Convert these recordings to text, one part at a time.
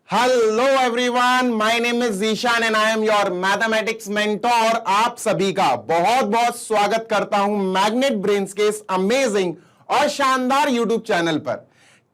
Hello everyone, my name is Zeeshan and I am your mathematics mentor. आप सभी का बहुत बहुत स्वागत करता हूं मैग्नेट ब्रेन्स के इस अमेजिंग और शानदार यूट्यूब चैनल पर।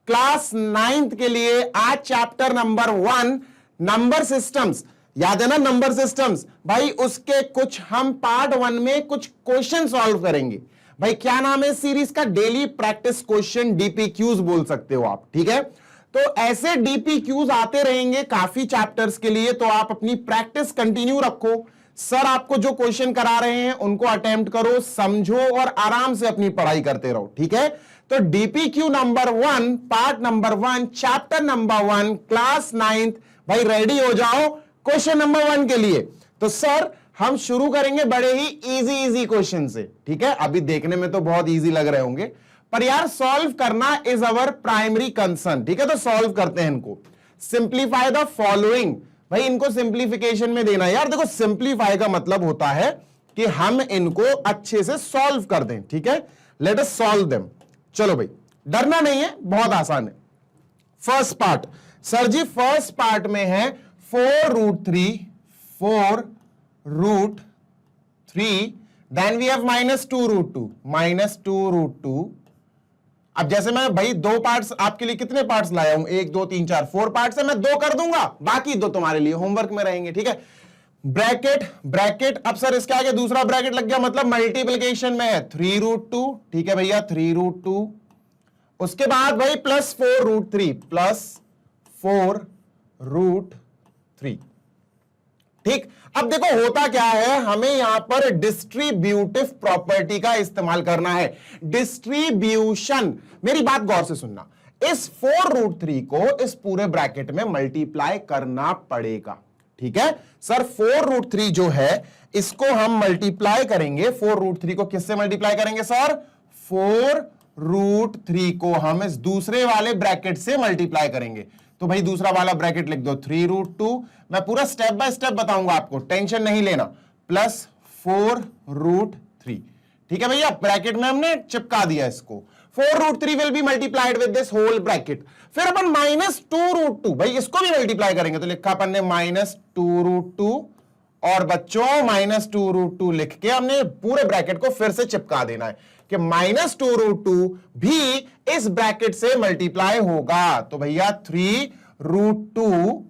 क्लास 9th के लिए आज चैप्टर नंबर 1 नंबर सिस्टम्स, याद है ना नंबर सिस्टम्स भाई, उसके कुछ हम पार्ट 1 में कुछ क्वेश्चन सॉल्व करेंगे। भाई क्या नाम है सीरीज का? डेली प्रैक्टिस क्वेश्चन, डीपीक्यूज बोल सकते हो आप, ठीक है। तो ऐसे डीपीक्यूज आते रहेंगे काफी चैप्टर्स के लिए, तो आप अपनी प्रैक्टिस कंटिन्यू रखो। सर आपको जो क्वेश्चन करा रहे हैं उनको अटेम्प्ट करो, समझो और आराम से अपनी पढ़ाई करते रहो, ठीक है। तो DPQ number 1 part number 1 chapter number 1 class 9th, भाई रेडी हो जाओ क्वेश्चन नंबर 1 के लिए। तो सर हम शुरू करेंगे बड़े ही इजी क्वेश्चन से, ठीक है। अभी देखने में तो बहुत इजी लग रहे होंगे, पर यार सॉल्व करना इज अवर प्राइमरी कंसर्न, ठीक है। तो सॉल्व करते हैं इनको। सिंप्लीफाई द फॉलोइंग, भाई इनको सिंप्लीफिकेशन में देना। यार देखो, सिंप्लीफाई का मतलब होता है कि हम इनको अच्छे से सॉल्व कर दें, ठीक है। Let us solve them. चलो भाई, डरना नहीं है, बहुत आसान है। फर्स्ट पार्ट, सर जी फर्स्ट पार्ट में है 4√3 4√3, देन वी हैव -2√2 अब जैसे मैं भाई दो पार्ट्स आपके लिए, कितने पार्ट्स लाया हूं? 1 2 3 4 4 पार्ट्स है, मैं 2 कर दूंगा, बाकी 2 तुम्हारे लिए होमवर्क में रहेंगे, ठीक है। ब्रैकेट ब्रैकेट, अब सर इसके आगे दूसरा ब्रैकेट लग गया, मतलब मल्टीप्लिकेशन में है 3√2, ठीक है भैया 3√2। उसके बाद भाई +4√3 ठीक। अब देखो होता क्या है, हमें यहां पर डिस्ट्रीब्यूटिव प्रॉपर्टी का इस्तेमाल करना है। डिस्ट्रीब्यूशन, मेरी बात गौर से सुनना, इस 4√3 को इस पूरे ब्रैकेट में मल्टीप्लाई करना पड़ेगा, ठीक है। सर 4√3 जो है इसको हम मल्टीप्लाई करेंगे, 4√3 को किससे मल्टीप्लाई करेंगे सर? 4√3 को हम इस दूसरे वाले ब्रैकेट से मल्टीप्लाई करेंगे। तो भाई दूसरा वाला ब्रैकेट लिख दो 3√2, मैं पूरा स्टेप बाय स्टेप बताऊंगा आपको, टेंशन नहीं लेना। +4√3, ठीक है भैया, ब्रैकेट में हमने चिपका दिया इसको। 4√3 will be multiplied with this whole bracket. फिर अपन -2√2, भाई इसको भी मल्टीप्लाई करेंगे, तो लिखा अपन ने -2√2, और बच्चों -2√2 लिख के हमने पूरे ब्रैकेट को फिर से चिपका देना है कि -2√2 भी इस ब्रैकेट से मल्टीप्लाई होगा। तो भैया 3√2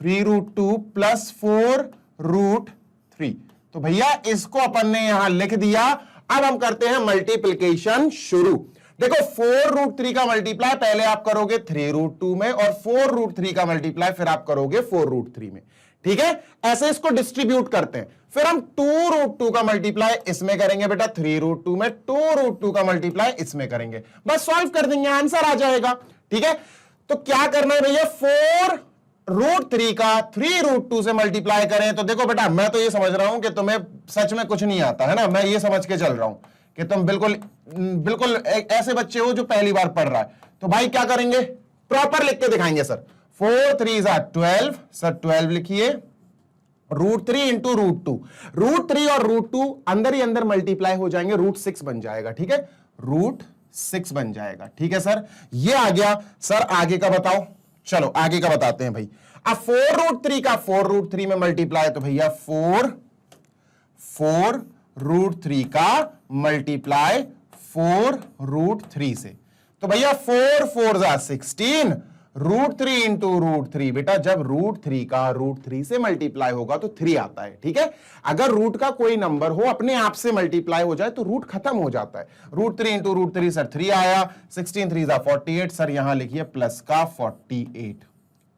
+4√3, तो भैया इसको अपन ने यहां लिख दिया। अब हम करते हैं मल्टीप्लिकेशन शुरू। देखो 4√3 का मल्टीप्लाई पहले आप करोगे 3√2 में, और 4√3 का मल्टीप्लाई फिर आप करोगे 4√3 में, ठीक है। ऐसे इसको डिस्ट्रीब्यूट करते हैं। फिर हम 2√2 का मल्टीप्लाई इसमें करेंगे बेटा 3√2 में, 2√2 का मल्टीप्लाई इसमें करेंगे, बस सॉल्व कर देंगे, आंसर आ जाएगा, ठीक है। तो क्या करना है भैया, 4√3 का 3√2 से मल्टीप्लाई करें। तो देखो बेटा, मैं तो ये समझ रहा हूं कि तुम्हें सच में कुछ नहीं आता है ना, मैं ये समझ के चल रहा हूं कि तुम बिल्कुल ऐसे बच्चे हो जो पहली बार पढ़ रहा है। तो भाई क्या करेंगे, प्रॉपर लिख के दिखाएंगे सर। 4 3 12, सर 12 लिखिए, √3 × √2, √3 और √2 अंदर ही अंदर मल्टीप्लाई हो जाएंगे, √6 बन जाएगा, ठीक है, √6 बन जाएगा, ठीक है सर। ये आ गया। सर आगे का बताओ, चलो आगे का बताते हैं भाई। अब 4√3 का 4√3 में मल्टीप्लाई, तो भैया 4√3 का मल्टीप्लाई 4√3 से, तो भैया 4 4 16, √3 × √3, बेटा जब √3 का √3 से मल्टीप्लाई होगा तो 3 आता है, ठीक है। अगर रूट का कोई नंबर हो अपने आप से मल्टीप्लाई हो जाए तो रूट खत्म हो जाता है। √3 × √3 सर 3 आया, 16 3 48, सर यहां लिखिए प्लस का 48,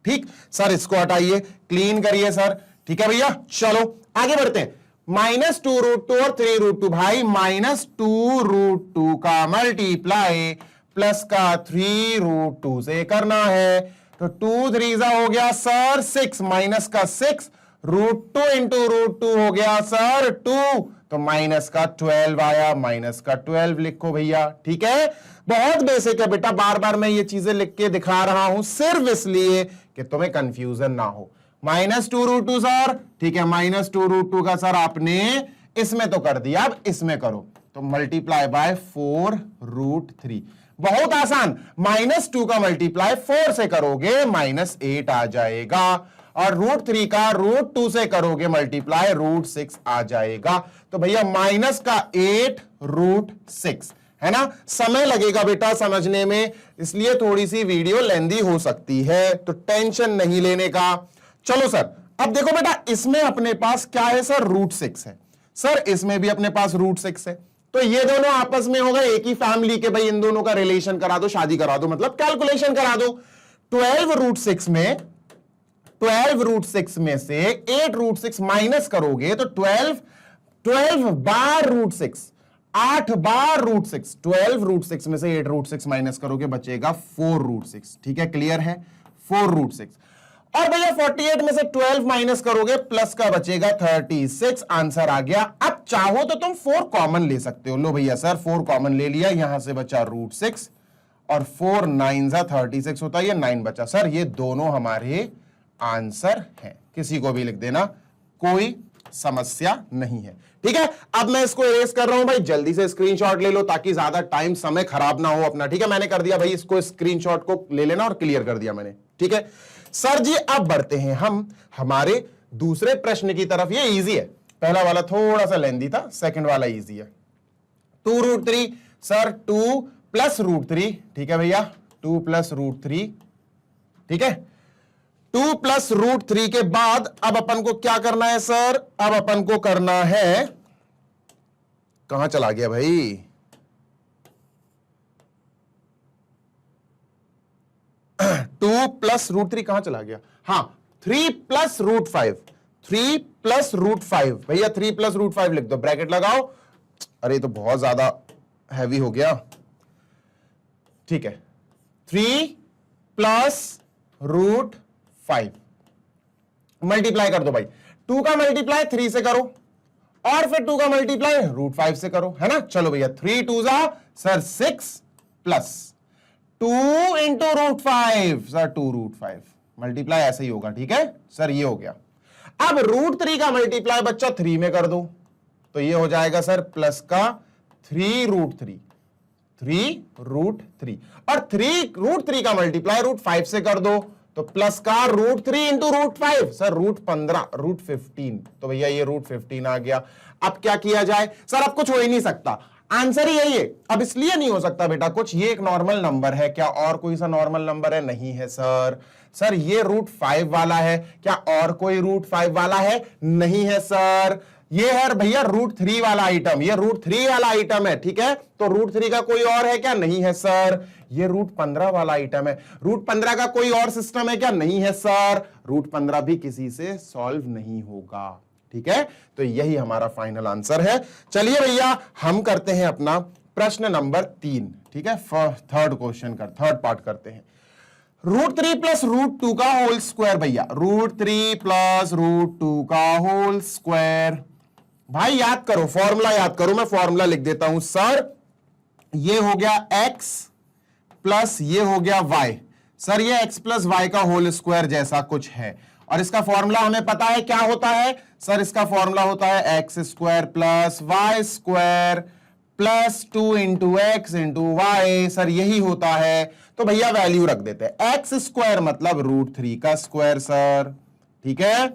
ठीक। सर इसको हटाइए, क्लीन करिए सर, ठीक है भैया। चलो आगे बढ़ते हैं। -2√2 और 3√2, भाई -2√2 का मल्टीप्लाई प्लस का 3√2 से करना है। तो 2 3 हो गया सर 6, माइनस का 6, √2 × √2 हो गया सर 2, तो माइनस का 12 आया, माइनस का 12 लिखो भैया, ठीक है। बहुत बेसिक है बेटा, बार बार मैं ये चीजें लिख के दिखा रहा हूं सिर्फ इसलिए कि तुम्हें कंफ्यूजन ना हो। -2√2 सर, ठीक है, -2√2 का सर आपने इसमें तो कर दिया, अब इसमें करो, तो मल्टीप्लाई बाय 4√3। बहुत आसान, -2 का मल्टीप्लाई 4 से करोगे -8 आ जाएगा, और √3 का √2 से करोगे मल्टीप्लाई √6 आ जाएगा। तो भैया माइनस का 8 √6 है ना। समय लगेगा बेटा समझने में, इसलिए थोड़ी सी वीडियो लेंदी हो सकती है, तो टेंशन नहीं लेने का। चलो सर, अब देखो बेटा इसमें अपने पास क्या है सर, √6 है सर, इसमें भी अपने पास √6 है, तो ये दोनों आपस में हो गए एक ही फैमिली के, भाई इन दोनों का रिलेशन करा दो, शादी करा दो, मतलब कैलकुलेशन करा दो। 12√6 में 12√6 में से 8√6 माइनस करोगे तो 12 बार √6, 8 बार √6, 12√6 में से 8√6 माइनस करोगे बचेगा 4√6। ठीक है, क्लियर है, 4√6। और भैया 48 में से 12 माइनस करोगे प्लस का बचेगा 36, आंसर आ गया। अब चाहो तो तुम 4 कॉमन ले सकते हो, लो भैया सर 4 कॉमन ले लिया, यहां से बचा √6 और 4 9 36 होता है, ये 9 बचा। सर ये दोनों हमारे आंसर है, किसी को भी लिख देना, कोई समस्या नहीं है। ठीक है, अब मैं इसको इरेज कर रहा हूं भाई, जल्दी से स्क्रीनशॉट ले लो ताकि ज्यादा टाइम समय खराब ना हो अपना। ठीक है, मैंने कर दिया भाई, इसको स्क्रीनशॉट को ले लेना और क्लियर कर दिया मैंने। ठीक है सर जी, अब बढ़ते हैं हम हमारे दूसरे प्रश्न की तरफ। ये इजी है, पहला वाला थोड़ा सा लेंदी था, सेकंड वाला इजी है। 2√3 सर, 2 + √3, ठीक है भैया, 2 + √3, ठीक है। 2 + √3 के बाद अब अपन को क्या करना है सर, अब अपन को करना है, कहां चला गया भाई, 2 + √3 कहां चला गया, हाँ 3 + √5, 3 + √5 भैया, 3 + √5 लिख दो, ब्रैकेट लगाओ। अरे तो बहुत ज्यादा हैवी हो गया। ठीक है, 3 + √5 मल्टीप्लाई कर दो भाई, 2 का मल्टीप्लाई 3 से करो और फिर 2 का मल्टीप्लाई √5 से करो, है ना। चलो भैया, 3 2 सर 6 प्लस 2 × √5 सर 2√5 मल्टीप्लाई ऐसे ही होगा। ठीक है सर, ये हो गया। अब √3 का मल्टीप्लाई बच्चा 3 में कर दो, तो ये हो जाएगा सर प्लस का 3√3 और 3√3 का मल्टीप्लाई √5 से कर दो, तो प्लस का √3 × √5 सर √15 √15, तो भैया ये √15 आ गया। अब क्या किया जाए सर, अब कुछ हो ही नहीं सकता, आंसर ही यही है। अब इसलिए नहीं हो सकता बेटा कुछ, ये एक नॉर्मल नंबर है, क्या और कोई सा नॉर्मल नंबर है, नहीं है सर। सर ये √5 वाला है, क्या और कोई √5 वाला है, नहीं है सर। ये है भैया √3 वाला आइटम, ये √3 वाला आइटम है। ठीक है, तो √3 का कोई और है क्या, नहीं है सर। ये √15 वाला आइटम है, √15 का कोई और सिस्टम है क्या, नहीं है सर। √15 भी किसी से सॉल्व नहीं होगा। ठीक है, तो यही हमारा फाइनल आंसर है। चलिए भैया हम करते हैं अपना प्रश्न नंबर 3। ठीक है, थर्ड क्वेश्चन का थर्ड पार्ट करते हैं। √3 + √2 का होल स्क्वायर भैया, √3 + √2 का होल स्क्वायर। भाई याद करो, फॉर्मूला याद करो, मैं फॉर्मूला लिख देता हूं सर। ये हो गया x प्लस ये हो गया y। सर ये x + y का होल स्क्वायर जैसा कुछ है, और इसका फॉर्मूला हमें पता है क्या होता है सर, इसका फॉर्मूला होता है x² + y² + 2 × x × y। Sir यही होता है, तो भैया वैल्यू रख देते हैं। x² मतलब √3 का स्क्वायर सर, ठीक है,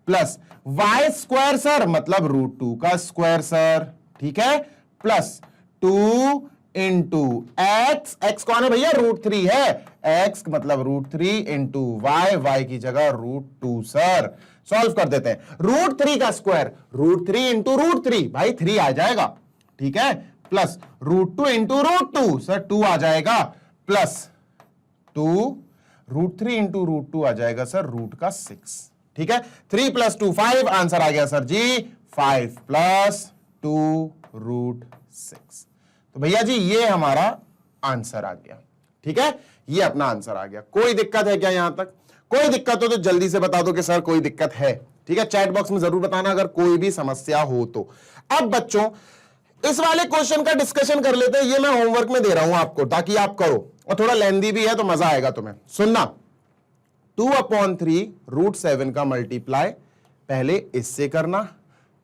प्लस y² सर मतलब √2 का स्क्वायर सर, ठीक है, प्लस 2 × x कौन है भैया, √3 है, x मतलब √3 × y की जगह √2 सर। सॉल्व कर देते हैं, √3 का स्क्वायर √3 × √3 भाई 3 आ जाएगा, ठीक है, प्लस √2 × √2 सर 2 आ जाएगा, प्लस 2 √3 × √2 आ जाएगा सर √6। ठीक है, 3 + 2 5, आंसर आ गया सर जी 5 + 2 √6। तो भैया जी ये हमारा आंसर आ गया। ठीक है, ये अपना आंसर आ गया। कोई दिक्कत है क्या यहां तक? कोई दिक्कत हो तो जल्दी से बता दो कि सर कोई दिक्कत है। ठीक है, चैट बॉक्स में जरूर बताना अगर कोई भी समस्या हो तो। अब बच्चों इस वाले क्वेश्चन का डिस्कशन कर लेते हैं, ये मैं होमवर्क में दे रहा हूं आपको ताकि आप करो, और थोड़ा लेंदी भी है तो मजा आएगा तुम्हें। सुनना, 2/3 √7 का मल्टीप्लाई पहले इससे करना,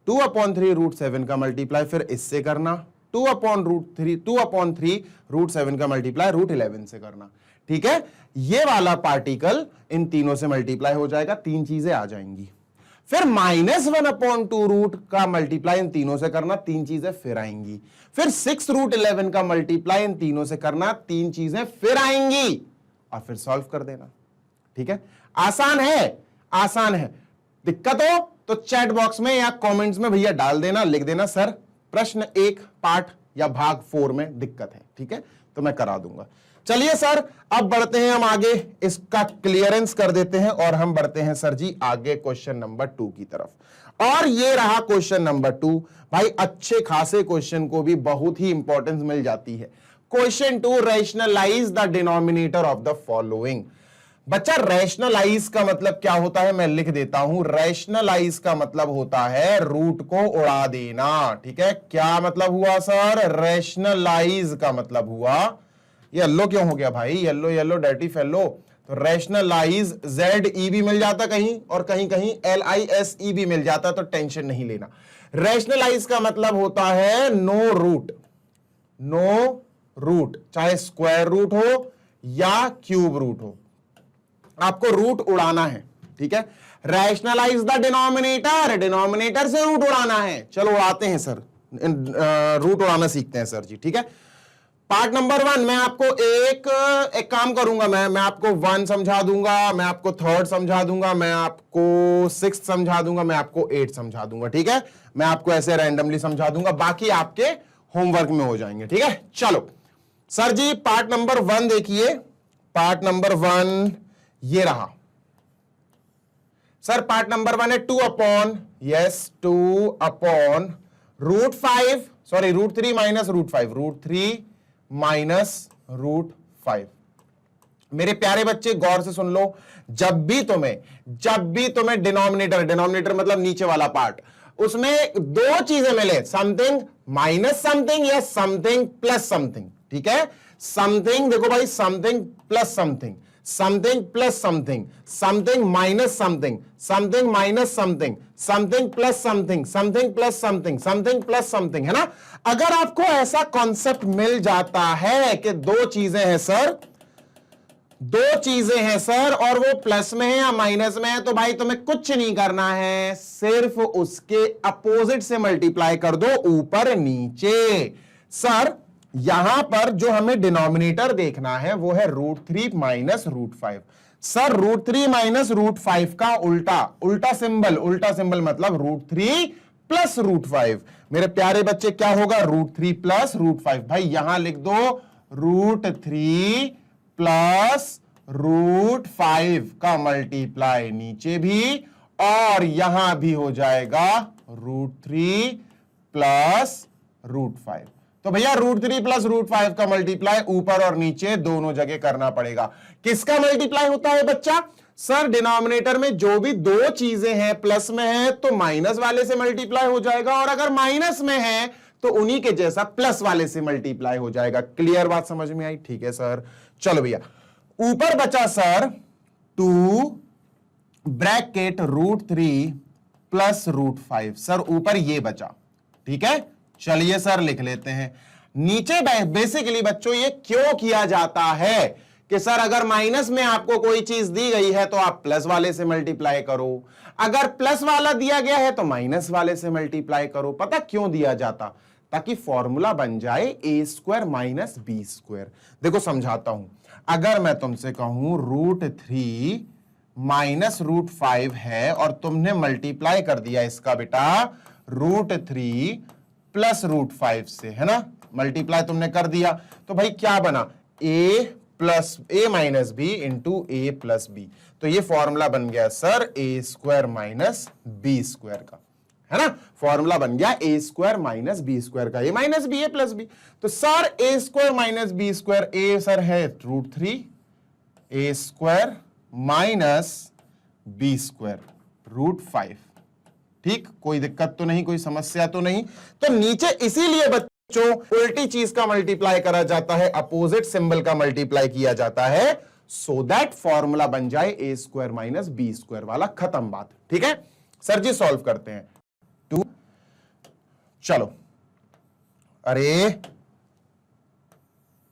2/3 √7 का मल्टीप्लाई फिर इससे करना, 2/√3 2/3 √7 का मल्टीप्लाई √11 से करना। ठीक है, ये वाला पार्टिकल इन तीनों से मल्टीप्लाई हो जाएगा, तीन चीजें आ जाएंगी। फिर -1/2 रूट का मल्टीप्लाई इन तीनों से करना, तीन चीजें फिर आएंगी। फिर 6√11 का मल्टीप्लाई इन तीनों से करना, तीन चीजें फिर आएंगी, और फिर सॉल्व कर देना। ठीक है, आसान है, आसान है। दिक्कत हो तो चैट बॉक्स में या कमेंट्स में भैया डाल देना, लिख देना सर प्रश्न 1 पार्ट या भाग 4 में दिक्कत है। ठीक है, तो मैं करा दूंगा। चलिए सर, अब बढ़ते हैं हम आगे, इसका क्लियरेंस कर देते हैं और हम बढ़ते हैं सर जी आगे क्वेश्चन नंबर 2 की तरफ। और ये रहा क्वेश्चन नंबर 2। भाई अच्छे खासे क्वेश्चन को भी बहुत ही इंपॉर्टेंस मिल जाती है। Question 2, rationalise the denominator of the following. बच्चा रैशनलाइज का मतलब क्या होता है, मैं लिख देता हूं। रैशनलाइज का मतलब होता है रूट को उड़ा देना। ठीक है, क्या मतलब हुआ सर? रैशनलाइज का मतलब हुआ, येलो क्यों हो गया भाई, येलो येलो डर्टी फेलो। तो रैशनलाइज ZE भी मिल जाता कहीं, और कहीं कहीं LISE भी मिल जाता, तो टेंशन नहीं लेना। रैशनलाइज का मतलब होता है नो रूट, नो रूट, चाहे स्क्वायर रूट हो या क्यूब रूट हो, आपको रूट उड़ाना है। ठीक है, रैशनलाइज द डिनोमिनेटर, डिनोमिनेटर से रूट उड़ाना है। चलो उड़ाते हैं सर, रूट उड़ाना सीखते हैं सर जी। ठीक है, पार्ट नंबर 1 मैं आपको एक काम करूंगा, मैं आपको 1 समझा दूंगा, मैं आपको 3rd समझा दूंगा, मैं आपको 6th समझा दूंगा, मैं आपको 8 समझा दूंगा। ठीक है, मैं आपको ऐसे रैंडमली समझा दूंगा, बाकी आपके होमवर्क में हो जाएंगे। ठीक है, चलो सर जी पार्ट नंबर 1 देखिए। पार्ट नंबर 1 ये रहा सर। पार्ट नंबर 1 है 2/√5 √3 माइनस √5, √3 माइनस √5। मेरे प्यारे बच्चे गौर से सुन लो, जब भी तुम्हें डिनोमिनेटर मतलब नीचे वाला पार्ट, उसमें दो चीजें मिले, समथिंग माइनस समथिंग या समथिंग प्लस समथिंग। ठीक है, समथिंग देखो भाई, something plus something, something plus something, something minus something, something minus something, something plus something, something plus something, something plus something, है ना। अगर आपको ऐसा कॉन्सेप्ट मिल जाता है कि दो चीजें हैं सर और वो प्लस में है या माइनस में है, तो भाई तुम्हें कुछ नहीं करना है, सिर्फ उसके अपोजिट से मल्टीप्लाई कर दो, ऊपर नीचे। सर यहां पर जो हमें डिनोमिनेटर देखना है वो है √3 माइनस √5। सर √3 माइनस √5 का उल्टा सिंबल मतलब √3 प्लस √5। मेरे प्यारे बच्चे क्या होगा? √3 प्लस √5। भाई यहां लिख दो √3 प्लस √5 का मल्टीप्लाई नीचे भी, और यहां भी हो जाएगा √3 प्लस √5। तो भैया √3 प्लस √5 का मल्टीप्लाई ऊपर और नीचे दोनों जगह करना पड़ेगा। किसका मल्टीप्लाई होता है बच्चा? सर डिनोमिनेटर में जो भी दो चीजें हैं, प्लस में है तो माइनस वाले से मल्टीप्लाई हो जाएगा, और अगर माइनस में है तो उन्हीं के जैसा प्लस वाले से मल्टीप्लाई हो जाएगा। क्लियर बात समझ में आई? ठीक है सर, चलो भैया ऊपर बचा सर 2 ब्रैकेट √3 प्लस √5। सर ऊपर ये बचा। ठीक है, चलिए सर लिख लेते हैं। नीचे बेसिकली बच्चों ये क्यों किया जाता है कि सर अगर माइनस में आपको कोई चीज दी गई है तो आप प्लस वाले से मल्टीप्लाई करो, अगर प्लस वाला दिया गया है तो माइनस वाले से मल्टीप्लाई करो। पता क्यों दिया जाता? ताकि फॉर्मूला बन जाए a² माइनस b²। देखो समझाता हूं, अगर मैं तुमसे कहूं √3 माइनस √5 है और तुमने मल्टीप्लाई कर दिया इसका बेटा √3 प्लस √5 से, है ना, मल्टीप्लाई तुमने कर दिया, तो भाई क्या बना? a minus b into a plus b। तो ये फॉर्मूला बन गया सर a² माइनस b² का, है ना। फॉर्मूला बन गया a² माइनस b² का, a minus b a plus b। तो sir a² minus b², a sir है √3, a² माइनस b² √5। ठीक, कोई दिक्कत तो नहीं, कोई समस्या तो नहीं। तो नीचे इसीलिए बच्चों उल्टी चीज का मल्टीप्लाई करा जाता है, अपोजिट सिंबल का मल्टीप्लाई किया जाता है, सो दैट फॉर्मूला बन जाए a² माइनस b² वाला। खत्म बात। ठीक है सर जी, सॉल्व करते हैं। 2, चलो अरे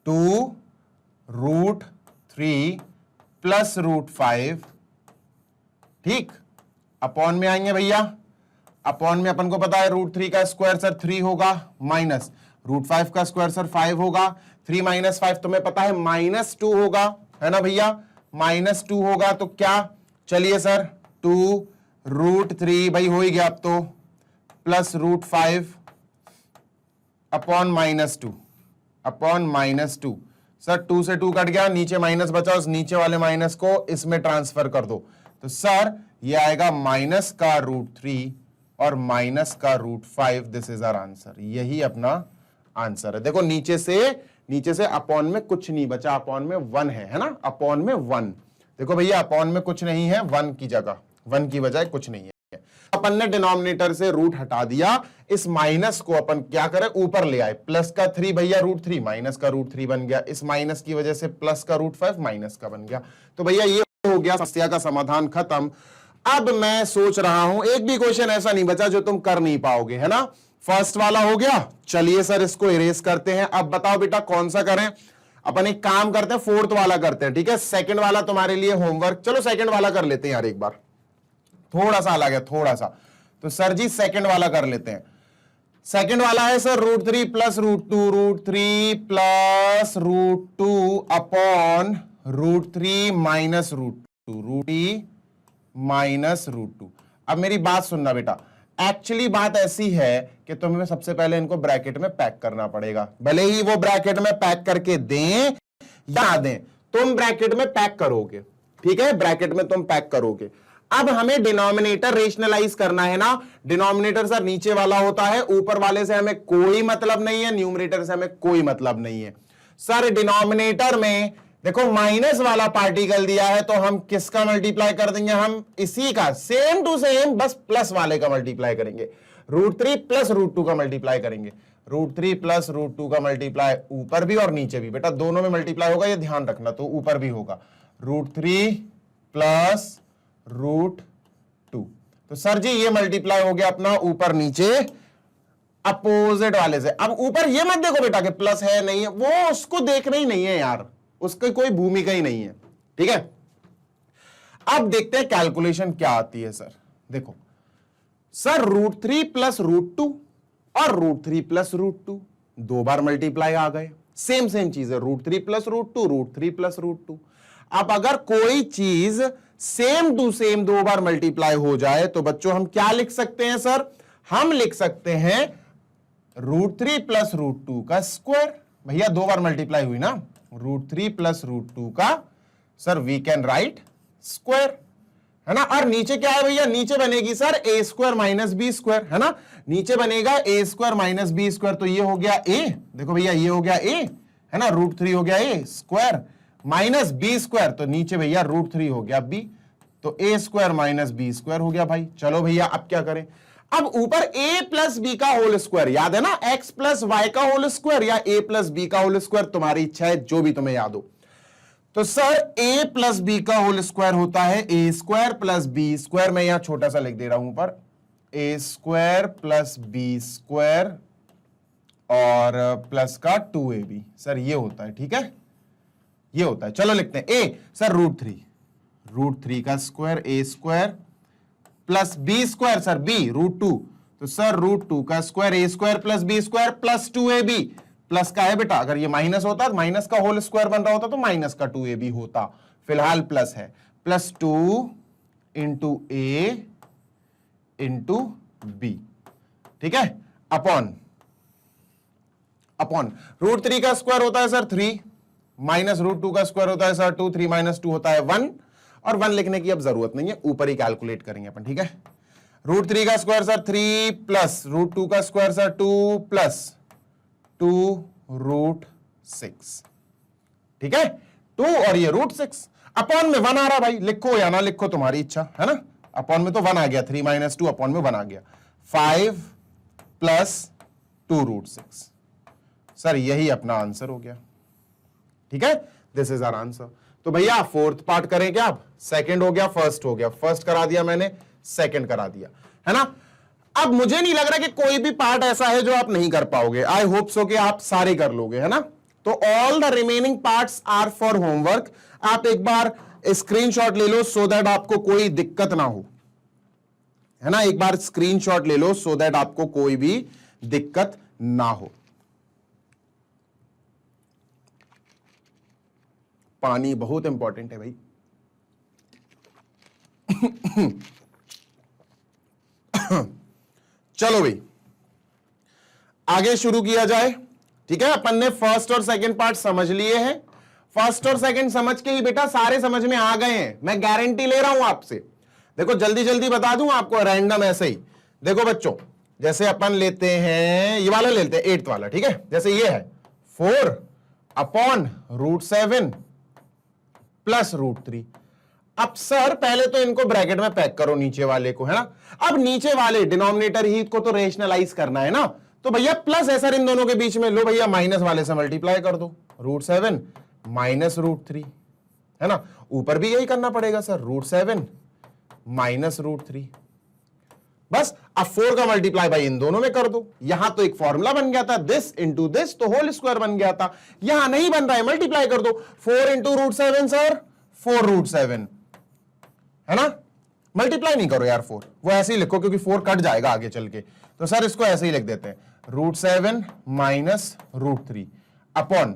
2√3 प्लस √5, ठीक, अपॉन में आएंगे भैया, अपॉन में अपन को पता है √3 का स्क्वायर सर 3 होगा, माइनस √5 का स्क्वायर सर 5 होगा, 3 माइनस 5 तुम्हें पता है -2 होगा, है ना भैया, -2 होगा, तो क्या, चलिए सर 2√3 भाई हो ही गया अब तो, प्लस √5 अपॉन -2 अपॉन -2, सर 2 से 2 कट गया, नीचे माइनस बचा, उस नीचे वाले माइनस को इसमें ट्रांसफर कर दो, तो सर ये आएगा माइनस का √3 और माइनस का √5, दिस इज आवर आंसर, यही अपना आंसर है। देखो नीचे से अपॉन में कुछ नहीं बचा, अपॉन में 1 है ना, अपॉन में 1, देखो भैया अपॉन में कुछ नहीं है, 1 की जगह, 1 की बजाय कुछ नहीं है। अपन ने डिनोमिनेटर से रूट हटा दिया, इस माइनस को अपन क्या करें, ऊपर ले आए, प्लस का 3 भैया √3 माइनस का √3 बन गया, इस माइनस की वजह से प्लस का √5 माइनस का बन गया, तो भैया ये हो गया समस्या का समाधान खत्म। अब मैं सोच रहा हूं एक भी क्वेश्चन ऐसा नहीं बचा जो तुम कर नहीं पाओगे, है ना, फर्स्ट वाला हो गया, चलिए सर इसको इरेज करते हैं। अब बताओ बेटा कौन सा करें, अपन एक काम करते हैं, फोर्थ वाला करते हैं, ठीक है, सेकंड वाला तुम्हारे लिए होमवर्क, चलो सेकंड वाला कर लेते हैं यार, एक बार थोड़ा सा अलग है, थोड़ा सा, तो सर जी सेकंड वाला कर लेते हैं। सेकंड वाला है sir √3 plus √2, √3 plus √2 upon √3 minus √2, √3 minus √2। अब मेरी बात सुनना बेटा, एक्चुअली बात ऐसी है कि तुम्हें सबसे पहले इनको ब्रैकेट में पैक करना पड़ेगा, भले ही वो ब्रैकेट में पैक करके दें या दें, तुम ब्रैकेट में पैक करोगे, ठीक है, ब्रैकेट में तुम पैक करोगे। अब हमें डिनोमिनेटर रेशनलाइज करना है ना, डिनोमिनेटर सर नीचे वाला होता है, ऊपर वाले से हमें कोई मतलब नहीं है, न्यूमरेटर से हमें कोई मतलब नहीं है। सर डिनोमिनेटर में देखो माइनस वाला पार्टिकल दिया है, तो हम किसका मल्टीप्लाई कर देंगे, हम इसी का सेम टू सेम, बस प्लस वाले का मल्टीप्लाई करेंगे, √3 प्लस √2 का मल्टीप्लाई करेंगे, √3 प्लस √2 का मल्टीप्लाई ऊपर भी और नीचे भी, बेटा दोनों में मल्टीप्लाई होगा, ये ध्यान रखना, तो ऊपर भी होगा √3 प्लस √2, तो सर जी ये मल्टीप्लाई हो गया अपना ऊपर नीचे अपोजिट वाले से। अब ऊपर ये मत देखो बेटा कि प्लस है नहीं है, वो उसको देखना ही नहीं है यार, उसकी कोई भूमिका ही नहीं है, ठीक है। अब देखते हैं कैलकुलेशन क्या आती है सर, देखो सर √3 प्लस √2 और √3 प्लस √2 दो बार मल्टीप्लाई आ गए, सेम चीज है, √3 प्लस √2, √3 प्लस √2। अब अगर कोई चीज सेम टू सेम दो बार मल्टीप्लाई हो जाए तो बच्चों हम क्या लिख सकते हैं सर, हम लिख सकते हैं √3 प्लस √2 का स्क्वायर, भैया दो बार मल्टीप्लाई हुई ना, √3 प्लस √2 का sir we can write square, है ना। और नीचे क्या है भैया, नीचे बनेगी सर a² माइनस b², है ना, नीचे बनेगा a² माइनस b², तो ये हो गया a, देखो भैया ये हो गया a, है ना, √3 हो गया a स्क्वायर माइनस b², तो नीचे भैया √3 हो गया b, तो a² माइनस b² हो गया भाई। चलो भैया अब क्या करें, अब ऊपर a प्लस बी का होल स्क्वायर, याद है ना, x प्लस वाई का होल स्क्वायर या a प्लस बी का होल स्क्वायर, तुम्हारी इच्छा है जो भी तुम्हें याद हो। तो सर a प्लस बी का होल स्क्वायर होता है a² प्लस b², मैं यहां छोटा सा लिख दे रहा हूं ऊपर, a² प्लस b² और प्लस का 2ab, सर ये होता है, ठीक है, ये होता है। चलो लिखते हैं a सर √3 का square a² plus b² sir b √2, तो सर √2 का square a² plus b² plus 2ab, plus का है बेटा, अगर ये माइनस होता तो माइनस का होल स्क्वायर बन रहा होता तो माइनस का 2ab होता, फिलहाल प्लस है, plus 2 into a into b, ठीक है, अपॉन √3 का स्क्वायर होता है सर 3, माइनस √2 का स्क्वायर होता है सर 2, 3 माइनस 2 होता है 1, और 1 लिखने की अब जरूरत नहीं है, ऊपर ही कैलकुलेट करेंगे अपन, ठीक है। √3 का स्क्वायर सर 3 प्लस √2 का स्क्वायर सर 2 प्लस 2√6, ठीक है, 2 और ये √6, अपॉन में 1 आ रहा भाई, लिखो या ना लिखो तुम्हारी इच्छा, है ना, अपॉन में तो 1 आ गया, 3 माइनस 2 अपॉन में 1 आ गया, 5 प्लस 2√6, सर यही अपना आंसर हो गया, ठीक है, दिस इज आवर आंसर। तो भैया फोर्थ पार्ट करें क्या, आप सेकंड हो गया, फर्स्ट हो गया, फर्स्ट करा दिया मैंने, सेकंड करा दिया, है ना। अब मुझे नहीं लग रहा कि कोई भी पार्ट ऐसा है जो आप नहीं कर पाओगे। आई होप सो कि आप सारे कर लोगे, है ना। तो all the remaining parts are for homework. आप एक बार स्क्रीनशॉट ले लो सो दैट आपको कोई दिक्कत ना हो, है ना। एक बार स्क्रीनशॉट ले लो सो दैट आपको कोई भी दिक्कत ना हो। पानी बहुत इंपॉर्टेंट है भाई। चलो भाई आगे शुरू किया जाए। ठीक है, अपन ने फर्स्ट और सेकंड पार्ट समझ लिए हैं। फर्स्ट और सेकंड समझ के ही बेटा सारे समझ में आ गए हैं, मैं गारंटी ले रहा हूं आपसे। देखो जल्दी जल्दी बता दूं आपको, रैंडम ऐसे ही। देखो बच्चों, जैसे अपन लेते हैं ये वाला, लेते हैं 8th वाला। ठीक है, जैसे ये है 4/√7 प्लस √3। अब सर पहले तो इनको ब्रैकेट में पैक करो, नीचे वाले को, है ना। अब नीचे वाले डिनोमिनेटर ही को तो रेशनलाइज करना है ना, तो भैया प्लस है सर इन दोनों के बीच में, लो भैया माइनस वाले से मल्टीप्लाई कर दो, √7 माइनस √3, है ना। ऊपर भी यही करना पड़ेगा सर, √7 माइनस √3। बस अब 4 का मल्टीप्लाई भाई इन दोनों में कर दो। यहां तो एक फॉर्मूला बन गया था, दिस इंटू दिस, तो होल स्क्वायर बन गया था। यहां नहीं बन रहा है, मल्टीप्लाई कर दो। 4 इंटू √7 सर 4√7, है ना। मल्टीप्लाई नहीं करो यार 4, वो ऐसे ही लिखो क्योंकि 4 कट जाएगा आगे चल के, तो सर इसको ऐसे ही लिख देते हैं, √7 माइनस √3 अपॉन,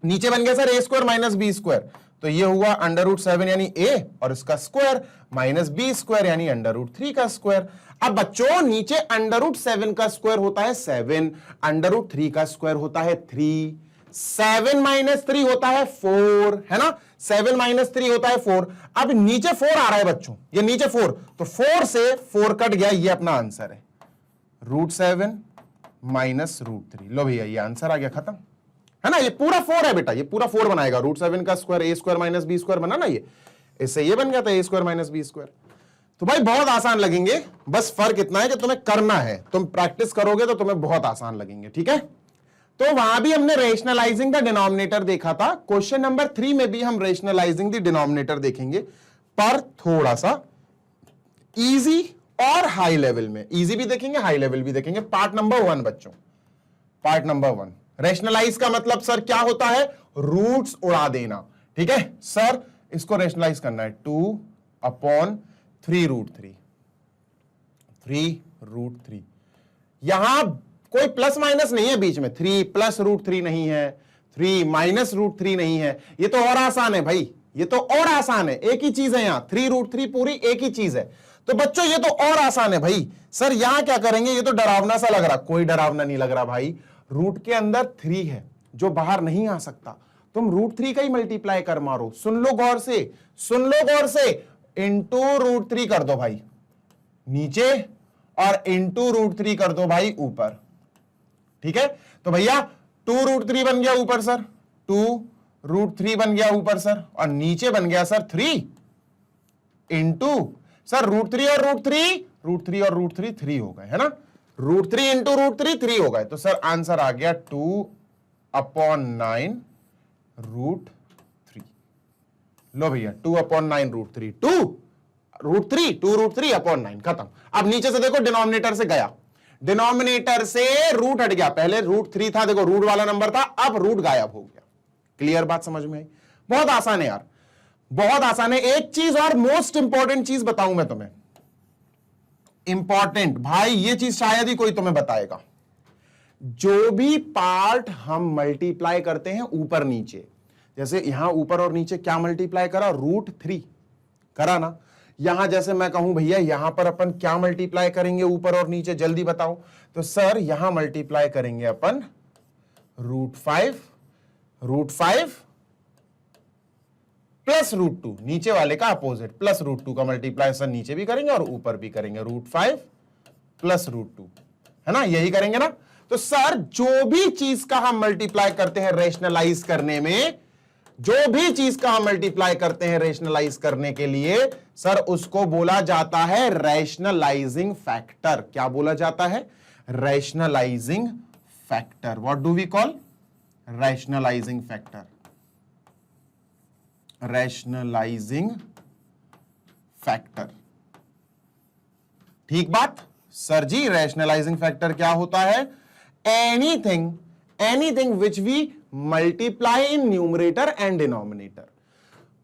नीचे बन गया सर a² माइनस b², तो ये हुआ √7 यानी a और इसका स्क्वायर माइनस b² यानी √3 का स्क्वायर। अब बच्चों नीचे √7 का स्क्वायर होता है 7, √3 का स्क्वायर होता है 3, 7 माइनस 3 होता है 4, है ना। 7 माइनस 3 होता है 4। अब नीचे 4 आ रहा है बच्चों, ये नीचे 4, तो 4 से 4 कट गया, ये अपना आंसर है, √7 माइनस √3। लो भैया ये आंसर आ गया, खत्म, है ना। ये पूरा 4 है बेटा, ये पूरा 4 बनाएगा, √7 का स्क्वायर a² माइनस b² बना ना, ये इससे ये बन गया था a² माइनस b²। तो भाई बहुत आसान लगेंगे, बस फर्क इतना है कि तुम्हें करना है, तुम प्रैक्टिस करोगे तो तुम्हें बहुत आसान लगेंगे। ठीक है, तो वहां भी हमने रेशनलाइजिंग द डिनोमिनेटर देखा था। क्वेश्चन नंबर 3 में भी हम रेशनलाइजिंग द डिनोमिनेटर देखेंगे, पर थोड़ा सा इजी और हाई लेवल में। इजी भी देखेंगे, हाई लेवल भी देखेंगे। पार्ट नंबर 1 बच्चों, पार्ट नंबर 1, रेशनलाइज का मतलब सर क्या होता है, रूट्स उड़ा देना। ठीक है सर, इसको रेशनलाइज करना है 2/3√3, 3√3। यहां कोई प्लस माइनस नहीं है बीच में, 3 प्लस √3 नहीं है, 3 माइनस √3 नहीं है। ये तो और आसान है भाई, ये तो और आसान है, एक ही चीज है यहां, 3√3 पूरी एक ही चीज है। तो बच्चों ये तो और आसान है भाई। सर यहां क्या करेंगे, ये तो डरावना सा लग रहा, कोई डरावना नहीं लग रहा भाई। रूट के अंदर 3 है जो बाहर नहीं आ सकता, तुम √3 का ही मल्टीप्लाई कर मारो। सुन लो गौर से, सुन लो गौर से, इंटू √3 कर दो भाई नीचे, और इंटू √3 कर दो भाई ऊपर। ठीक है, तो भैया 2√3 बन गया ऊपर सर, 2√3 बन गया ऊपर सर, और नीचे बन गया सर 3 इंटू सर √3 और √3, √3 और √3 3 हो गए, है ना। √3 इंटू √3 3 हो गए, तो सर आंसर आ गया 2/9 √3। लो भैया 2/9 √3, 2√3/9, खत्म। अब नीचे से देखो, डिनोमिनेटर से गया, डिनोमिनेटर से रूट हट गया, पहले √3 था, देखो रूट वाला नंबर था, अब रूट गायब हो गया। क्लियर बात समझ में आई? बहुत आसान है यार, बहुत आसान है। एक चीज और मोस्ट इंपॉर्टेंट चीज बताऊं मैं तुम्हें, इंपॉर्टेंट भाई, ये चीज शायद ही कोई तुम्हें बताएगा। जो भी पार्ट हम मल्टीप्लाई करते हैं ऊपर नीचे, जैसे यहां ऊपर और नीचे क्या मल्टीप्लाई करा, √3 करा ना। यहां जैसे मैं कहूं भैया यहां पर अपन क्या मल्टीप्लाई करेंगे ऊपर और नीचे, जल्दी बताओ। तो सर यहां मल्टीप्लाई करेंगे अपन √5 प्लस √2, नीचे वाले का अपोजिट, प्लस √2 का मल्टीप्लाई सर नीचे भी करेंगे और ऊपर भी करेंगे, √5 प्लस √2, है ना, यही करेंगे ना। तो सर जो भी चीज का हम मल्टीप्लाई करते हैं रेशनलाइज करने में, जो भी चीज का हम मल्टीप्लाई करते हैं रेशनलाइज करने के लिए, सर उसको बोला जाता है रैशनलाइजिंग फैक्टर। क्या बोला जाता है, rationalising factor. What do we call, rationalising factor, rationalising factor. ठीक बात, सर जी रैशनलाइजिंग फैक्टर क्या होता है? Anything which we multiply in numerator and denominator.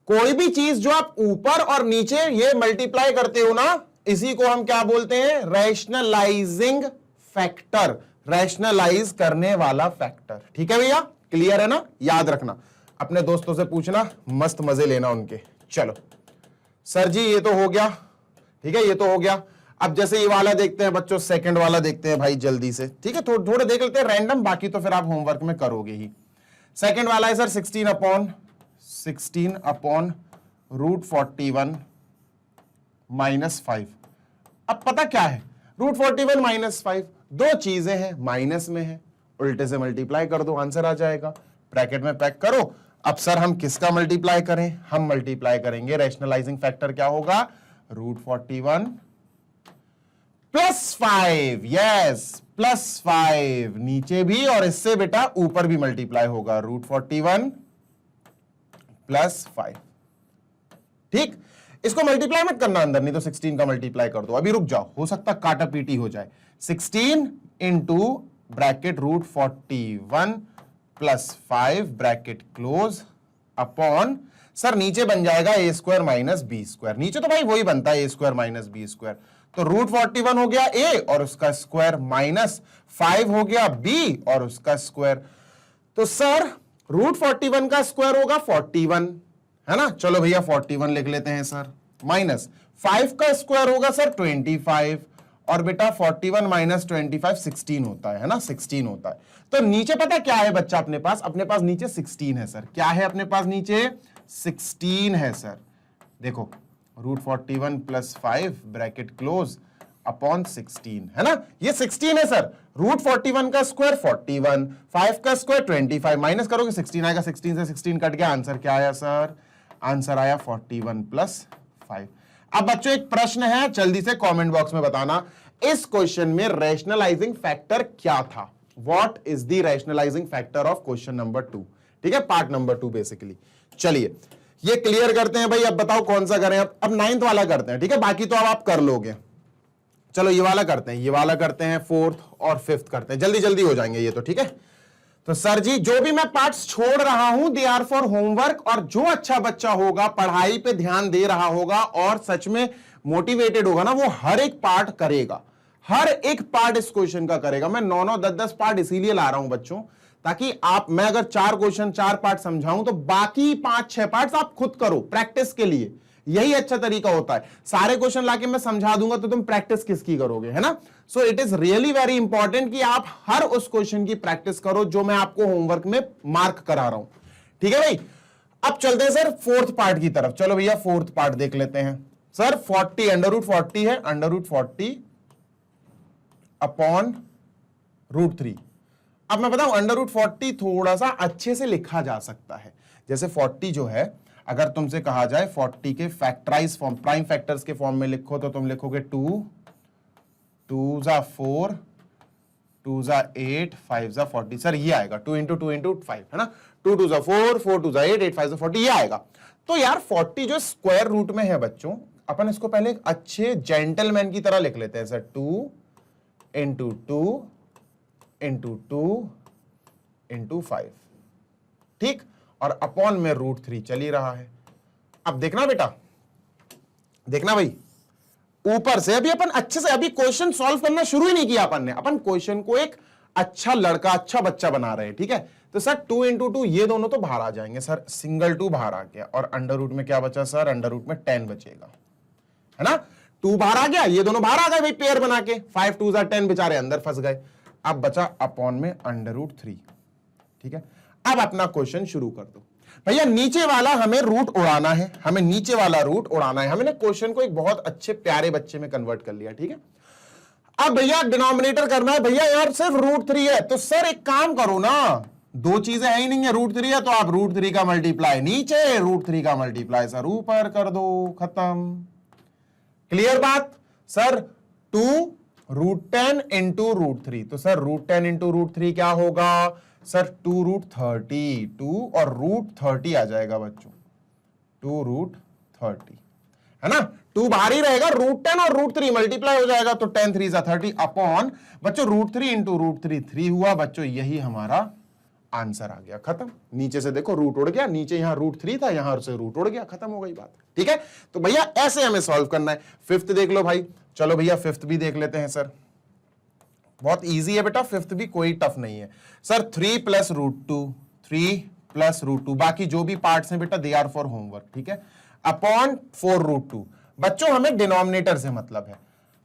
कोई भी चीज जो आप ऊपर और नीचे ये मल्टीप्लाई करते हो ना, इसी को हम क्या बोलते हैं? रैशनलाइजिंग फैक्टर, रैशनलाइज करने वाला फैक्टर। ठीक है भैया, क्लियर है ना? याद रखना, अपने दोस्तों से पूछना, मस्त मजे लेना उनके। चलो सर जी ये तो हो गया, ठीक है, ये तो हो गया। अब जैसे ये वाला देखते हैं बच्चों, सेकंड वाला देखते हैं भाई जल्दी से, ठीक है, थोड़े देख लेते हैं रैंडम, बाकी तो फिर आप होमवर्क में करोगे ही। सेकंड वाला है सर 16 अपॉन रूट 41 माइनस 5। अब पता क्या है, रूट 41 माइनस 5 दो चीजें हैं, माइनस में है, उल्टे से मल्टीप्लाई कर दो, आंसर आ जाएगा। ब्रैकेट में पैक करो। अब सर हम किसका मल्टीप्लाई करें? हम मल्टीप्लाई करेंगे, रैशनलाइजिंग फैक्टर क्या होगा? रूट 41 प्लस 5, यस प्लस 5, नीचे भी और इससे बेटा ऊपर भी मल्टीप्लाई होगा, रूट 41 प्लस 5। ठीक, इसको मल्टीप्लाई मत करना अंदर, नहीं तो 16 का मल्टीप्लाई कर दो। अभी रुक जाओ, हो सकता काटा पीटी हो जाए। 16 into bracket root 41 plus 5 bracket close upon, sir नीचे बन जाएगा a square minus B square. नीचे तो भाई वही बनता है, ए स्क्वायर माइनस बी स्क्वायर। तो रूट 41 हो गया ए और उसका स्क्वायर, माइनस 5 हो गया बी और उसका स्क्वायर। तो सर रूट 41 का स्क्वायर होगा 41, है ना? चलो भैया 41 लिख लेते हैं सर, माइनस 5 का स्क्वायर होगा सर 25, और बेटा 41 माइनस 25 16 होता है ना? 16 होता है। तो नीचे पता क्या है बच्चा अपने पास नीचे 16 है सर। क्या है अपने पास नीचे? 16 है सर। देखो root 41 plus 5 bracket close upon 16, है ना? ये 16 है सर। रूट 41 का स्क्वायर 41, 5 का स्क्वायर 25, माइनस करोगे 16 आएगा, 16 से 16 कट गया, आंसर क्या आया सर? आंसर आया 41 प्लस 5। अब बच्चों एक प्रश्न है, जल्दी से कमेंट बॉक्स में बताना, इस क्वेश्चन में रैशनलाइजिंग फैक्टर क्या था? What is the rationalising factor of question number 2? ठीक है, पार्ट नंबर 2 बेसिकली। चलिए ये क्लियर करते हैं भाई। अब बताओ कौन सा करें? अब 9th वाला करते हैं, ठीक है, बाकी तो अब आप कर लोगे। चलो ये वाला करते हैं, ये वाला करते हैं, 4th और 5th करते हैं, जल्दी जल्दी हो जाएंगे ये तो, ठीक है। तो सर जी जो भी मैं पार्ट्स छोड़ रहा हूं दे आर फॉर होमवर्क, और जो अच्छा बच्चा होगा, पढ़ाई पे ध्यान दे रहा होगा और सच में मोटिवेटेड होगा ना, वो हर एक पार्ट करेगा, हर एक पार्ट इस क्वेश्चन का करेगा। मैं 9-9, 10-10 पार्ट इसीलिए ला रहा हूं बच्चों, ताकि मैं अगर 4 क्वेश्चन 4 पार्ट समझाऊं तो बाकी 5-6 पार्ट्स आप खुद करो प्रैक्टिस के लिए। यही अच्छा तरीका होता है। सारे क्वेश्चन लाके मैं समझा दूंगा तो तुम प्रैक्टिस किसकी करोगे, है ना? So it is really very important कि आप हर उस क्वेश्चन की प्रैक्टिस करो जो मैं आपको होमवर्क में मार्क करा रहा हूं, ठीक है भाई। अब चलते हैं सर 4th पार्ट की तरफ। चलो भैया 4th पार्ट देख लेते हैं सर। 40 अंडर रूट 40 है, अंडर रूट 40 अपॉन रूट 3। अब मैं बताऊं अंडर रूट 40 थोड़ा सा अच्छे से लिखा जा सकता है। जैसे 40 जो है, अगर तुमसे कहा जाए 40 के फैक्टराइज फॉर्म, प्राइम फैक्टर्स के फॉर्म में लिखो, तो तुम लिखोगे 2 2 जा 4 2 जा 8 5 जा 40। सर ये आएगा 2 इंटू 2 इंटू 5, है ना? 2 2 जा 4 4 2 जा 8 8 5 जा 40, ये आएगा। तो यार 40 जो स्क्वायर रूट में है बच्चों, अपन इसको पहले एक अच्छे जेंटलमैन की तरह लिख लेते हैं सर। 2 इंटू 2 इंटू 2 इंटू 5, ठीक, और अपॉन में रूट 3 चल ही रहा है। अब देखना बेटा, देखना भाई, ऊपर से अभी अपन अच्छे से अभी क्वेश्चन सॉल्व करना शुरू ही नहीं किया अपन ने। अपन क्वेश्चन को एक अच्छा लड़का, अच्छा बच्चा बना रहे हैं, ठीक है। तो सर 2 इंटू 2 ये दोनों तो बाहर आ जाएंगे सर, सिंगल 2 बाहर आ गया, और अंडर रूट में क्या बचा सर? अंडर रूट में 10 बचेगा, है ना? 2 बाहर आ गया, ये दोनों बाहर आ गए भाई पेयर बना के, 5 2 जा 10 बेचारे अंदर फंस गए। अब बचा अपॉन में अंडर रूट 3, ठीक है। अब अपना क्वेश्चन शुरू कर दो भैया। नीचे वाला हमें रूट उड़ाना है, हमें नीचे वाला रूट उड़ाना है। हमने क्वेश्चन को एक बहुत अच्छे प्यारे बच्चे में कन्वर्ट कर लिया, ठीक है। अब भैया डिनोमिनेटर करना है। भैया यार सिर्फ रूट 3 है, तो सर एक काम करो ना, दो चीजें है ही नहीं है, रूट 3 है तो आप रूट 3 का मल्टीप्लाई नीचे, रूट 3 का मल्टीप्लाई सर ऊपर कर दो, खत्म। क्लियर बात सर? 2 रूट 10 इंटू रूट 3, तो सर रूट 10 इंटू रूट 3 क्या होगा सर? 2 रूट 30, 2 और रूट 30 आ जाएगा बच्चों, 2 रूट 30, है ना? 2 बाहर ही रहेगा, √10 और √3 मल्टीप्लाई हो जाएगा, तो 10 3 30 अपॉन बच्चों √3 इंटू √3 3 हुआ बच्चों, यही हमारा आंसर आ गया, खत्म। नीचे से देखो रूट उड़ गया, नीचे यहां √3 था, यहां से रूट उड़ गया, खत्म हो गई बात। ठीक है, तो भैया ऐसे हमें सॉल्व करना है। फिफ्थ देख लो भाई, चलो भैया फिफ्थ भी देख लेते हैं सर, बहुत इजी है बेटा, फिफ्थ भी कोई टफ नहीं है सर। 3 + √2, 3 + √2, बाकी जो भी पार्ट्स हैं बेटा दे आर फॉर होमवर्क, ठीक है, अपॉन 4 √2। बच्चों हमें डिनोमिनेटर से मतलब है,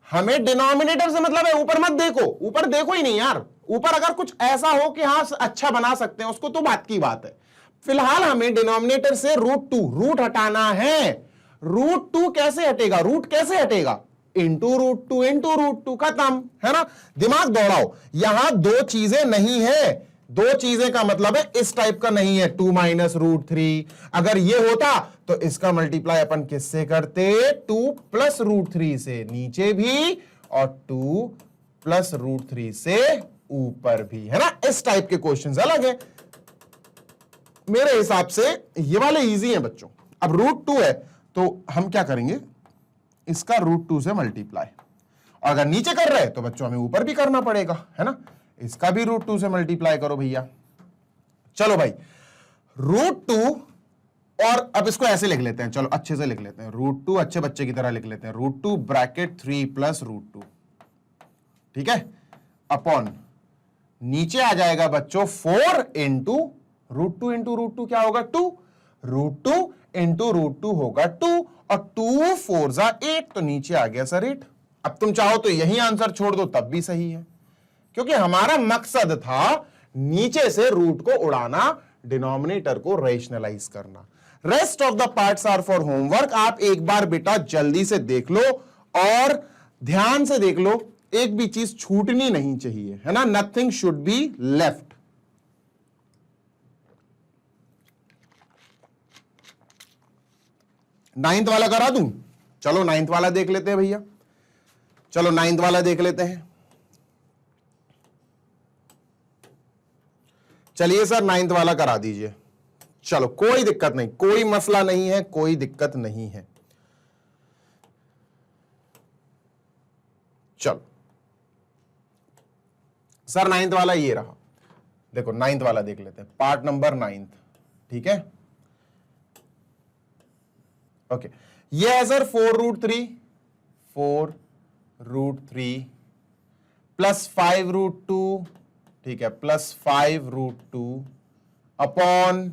हमें डिनोमिनेटर से मतलब है, ऊपर मत देखो, ऊपर देखो ही नहीं यार, ऊपर अगर कुछ ऐसा हो कि हाँ अच्छा बना सकते हैं उसको तो बात की बात है, फिलहाल हमें डिनोमिनेटर से √2 रूट हटाना है। √2 कैसे हटेगा, रूट कैसे हटेगा, इंटू √2 खत्म, है ना। दिमाग दौड़ाओ, यहां दो चीजें नहीं है, दो चीजें का मतलब है इस टाइप का नहीं है, 2 - √3। अगर ये होता तो इसका मल्टीप्लाई अपन किससे करते, 2 + √3 से नीचे भी और 2 + √3 से ऊपर भी, है ना। इस टाइप के क्वेश्चंस अलग है, मेरे हिसाब से ये वाले इजी हैं बच्चों। अब √2 है तो हम क्या करेंगे, इसका √2 से मल्टीप्लाई, और अगर नीचे कर रहे हैं तो बच्चों हमें ऊपर भी करना पड़ेगा, है ना। इसका भी √2 से मल्टीप्लाई करो भैया। चलो भाई √2, और अब इसको ऐसे लिख लेते हैं, चलो अच्छे से लिख लेते हैं, √2 अच्छे बच्चे की तरह लिख लेते हैं, √2 ब्रैकेट 3 + √2, ठीक है, अपॉन नीचे आ जाएगा बच्चों 4 इंटू √2 क्या होगा, 2, √2 इंटू √2 होगा 2, और 2 4 8, तो नीचे आ गया सर 8। अब तुम चाहो तो यही आंसर छोड़ दो तब भी सही है, क्योंकि हमारा मकसद था नीचे से रूट को उड़ाना, डिनोमिनेटर को रेशनलाइज करना। Rest of the parts are for homework. आप एक बार बेटा जल्दी से देख लो और ध्यान से देख लो, एक भी चीज छूटनी नहीं चाहिए, है ना, nothing should be left. Ninth वाला करा दूं, चलो नाइन्थ वाला देख लेते हैं भैया, चलो नाइन्थ वाला देख लेते हैं। चलिए सर नाइन्थ वाला करा दीजिए, चलो कोई दिक्कत नहीं, कोई मसला नहीं है, कोई दिक्कत नहीं है। चलो सर नाइन्थ वाला ये रहा, देखो नाइन्थ वाला देख लेते हैं, पार्ट नंबर 9, ठीक है, ओके। ये है सर 4√3 प्लस 5√2, ठीक है, प्लस 5√2 अपॉन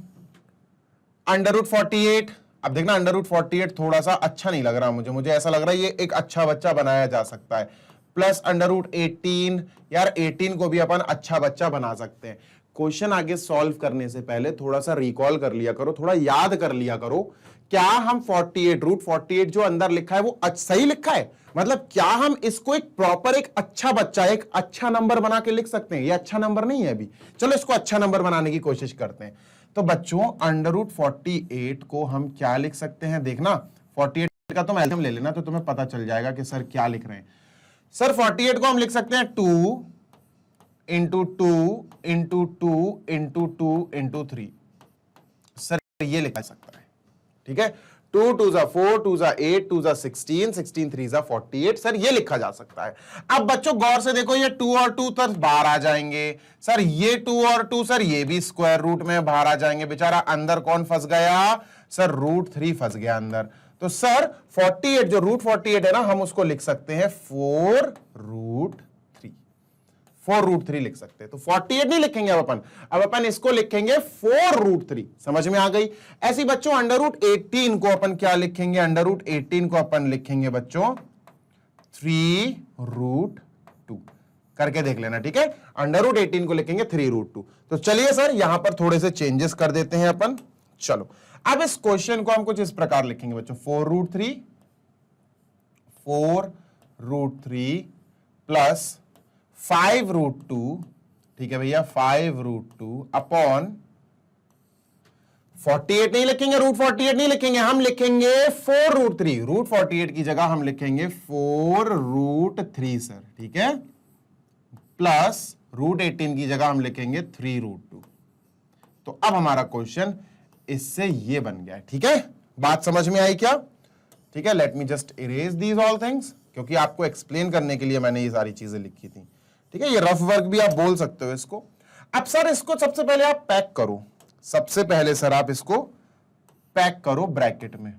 √48। अब देखना √48 थोड़ा सा अच्छा नहीं लग रहा मुझे ऐसा लग रहा है ये एक अच्छा बच्चा बनाया जा सकता है, प्लस √18। यार 18 को भी अपन अच्छा बच्चा बना सकते हैं। क्वेश्चन आगे सॉल्व करने से पहले थोड़ा सा रिकॉल कर लिया करो, थोड़ा याद कर लिया करो, क्या हम 48 √48 जो अंदर लिखा है वो सही लिखा है, मतलब क्या हम इसको एक प्रॉपर एक अच्छा बच्चा एक अच्छा नंबर बना के लिख सकते हैं। ये अच्छा नंबर नहीं है अभी, चलो इसको अच्छा नंबर बनाने की कोशिश करते हैं। तो बच्चों √48 को हम क्या लिख सकते हैं, देखना 48 का तुम एल्सियम ले लेना तो तुम्हें पता चल जाएगा कि सर क्या लिख रहे हैं। सर 48 को हम लिख सकते हैं 2 into 2 into 2 into 2 into 3, sir ये लिखा जा सकता है, ठीक है। 2 2 4, 2 8, 2 16, 16 3 48, सर ये लिखा जा सकता है। अब बच्चों गौर से देखो, ये 2 और 2 तो बाहर आ जाएंगे, सर ये 2 और 2 सर ये भी स्क्वायर रूट में बाहर आ जाएंगे, बेचारा अंदर कौन फंस गया, सर √3 फंस गया अंदर। तो सर 48 जो √48 है ना, हम उसको लिख सकते हैं 4√3 लिख सकते हैं। तो 48 नहीं लिखेंगे अब अपन इसको लिखेंगे 4√3, समझ में आ गई। ऐसी बच्चों √18 को अपन क्या लिखेंगे, √18 को अपन लिखेंगे बच्चों 3√2 करके देख लेना, ठीक है। √18 को लिखेंगे 3√2। तो चलिए सर यहां पर थोड़े से चेंजेस कर देते हैं अपन। चलो अब इस क्वेश्चन को हम कुछ इस प्रकार लिखेंगे बच्चों, 4√3 प्लस 5√2, ठीक है भैया, 5√2 अपॉन 48 नहीं लिखेंगे, √48 नहीं लिखेंगे, हम लिखेंगे 4√3, √48 की जगह हम लिखेंगे 4√3 सर, ठीक है, प्लस √18 की जगह हम लिखेंगे 3√2। तो अब हमारा क्वेश्चन इससे ये बन गया है, ठीक है, बात समझ में आई क्या। ठीक है, let me just erase these all things, क्योंकि आपको एक्सप्लेन करने के लिए मैंने ये सारी चीजें लिखी थी। ठीक है, ये रफ वर्क भी आप बोल सकते हो इसको। अब सर इसको सबसे पहले आप पैक करो, सबसे पहले सर आप इसको पैक करो ब्रैकेट में।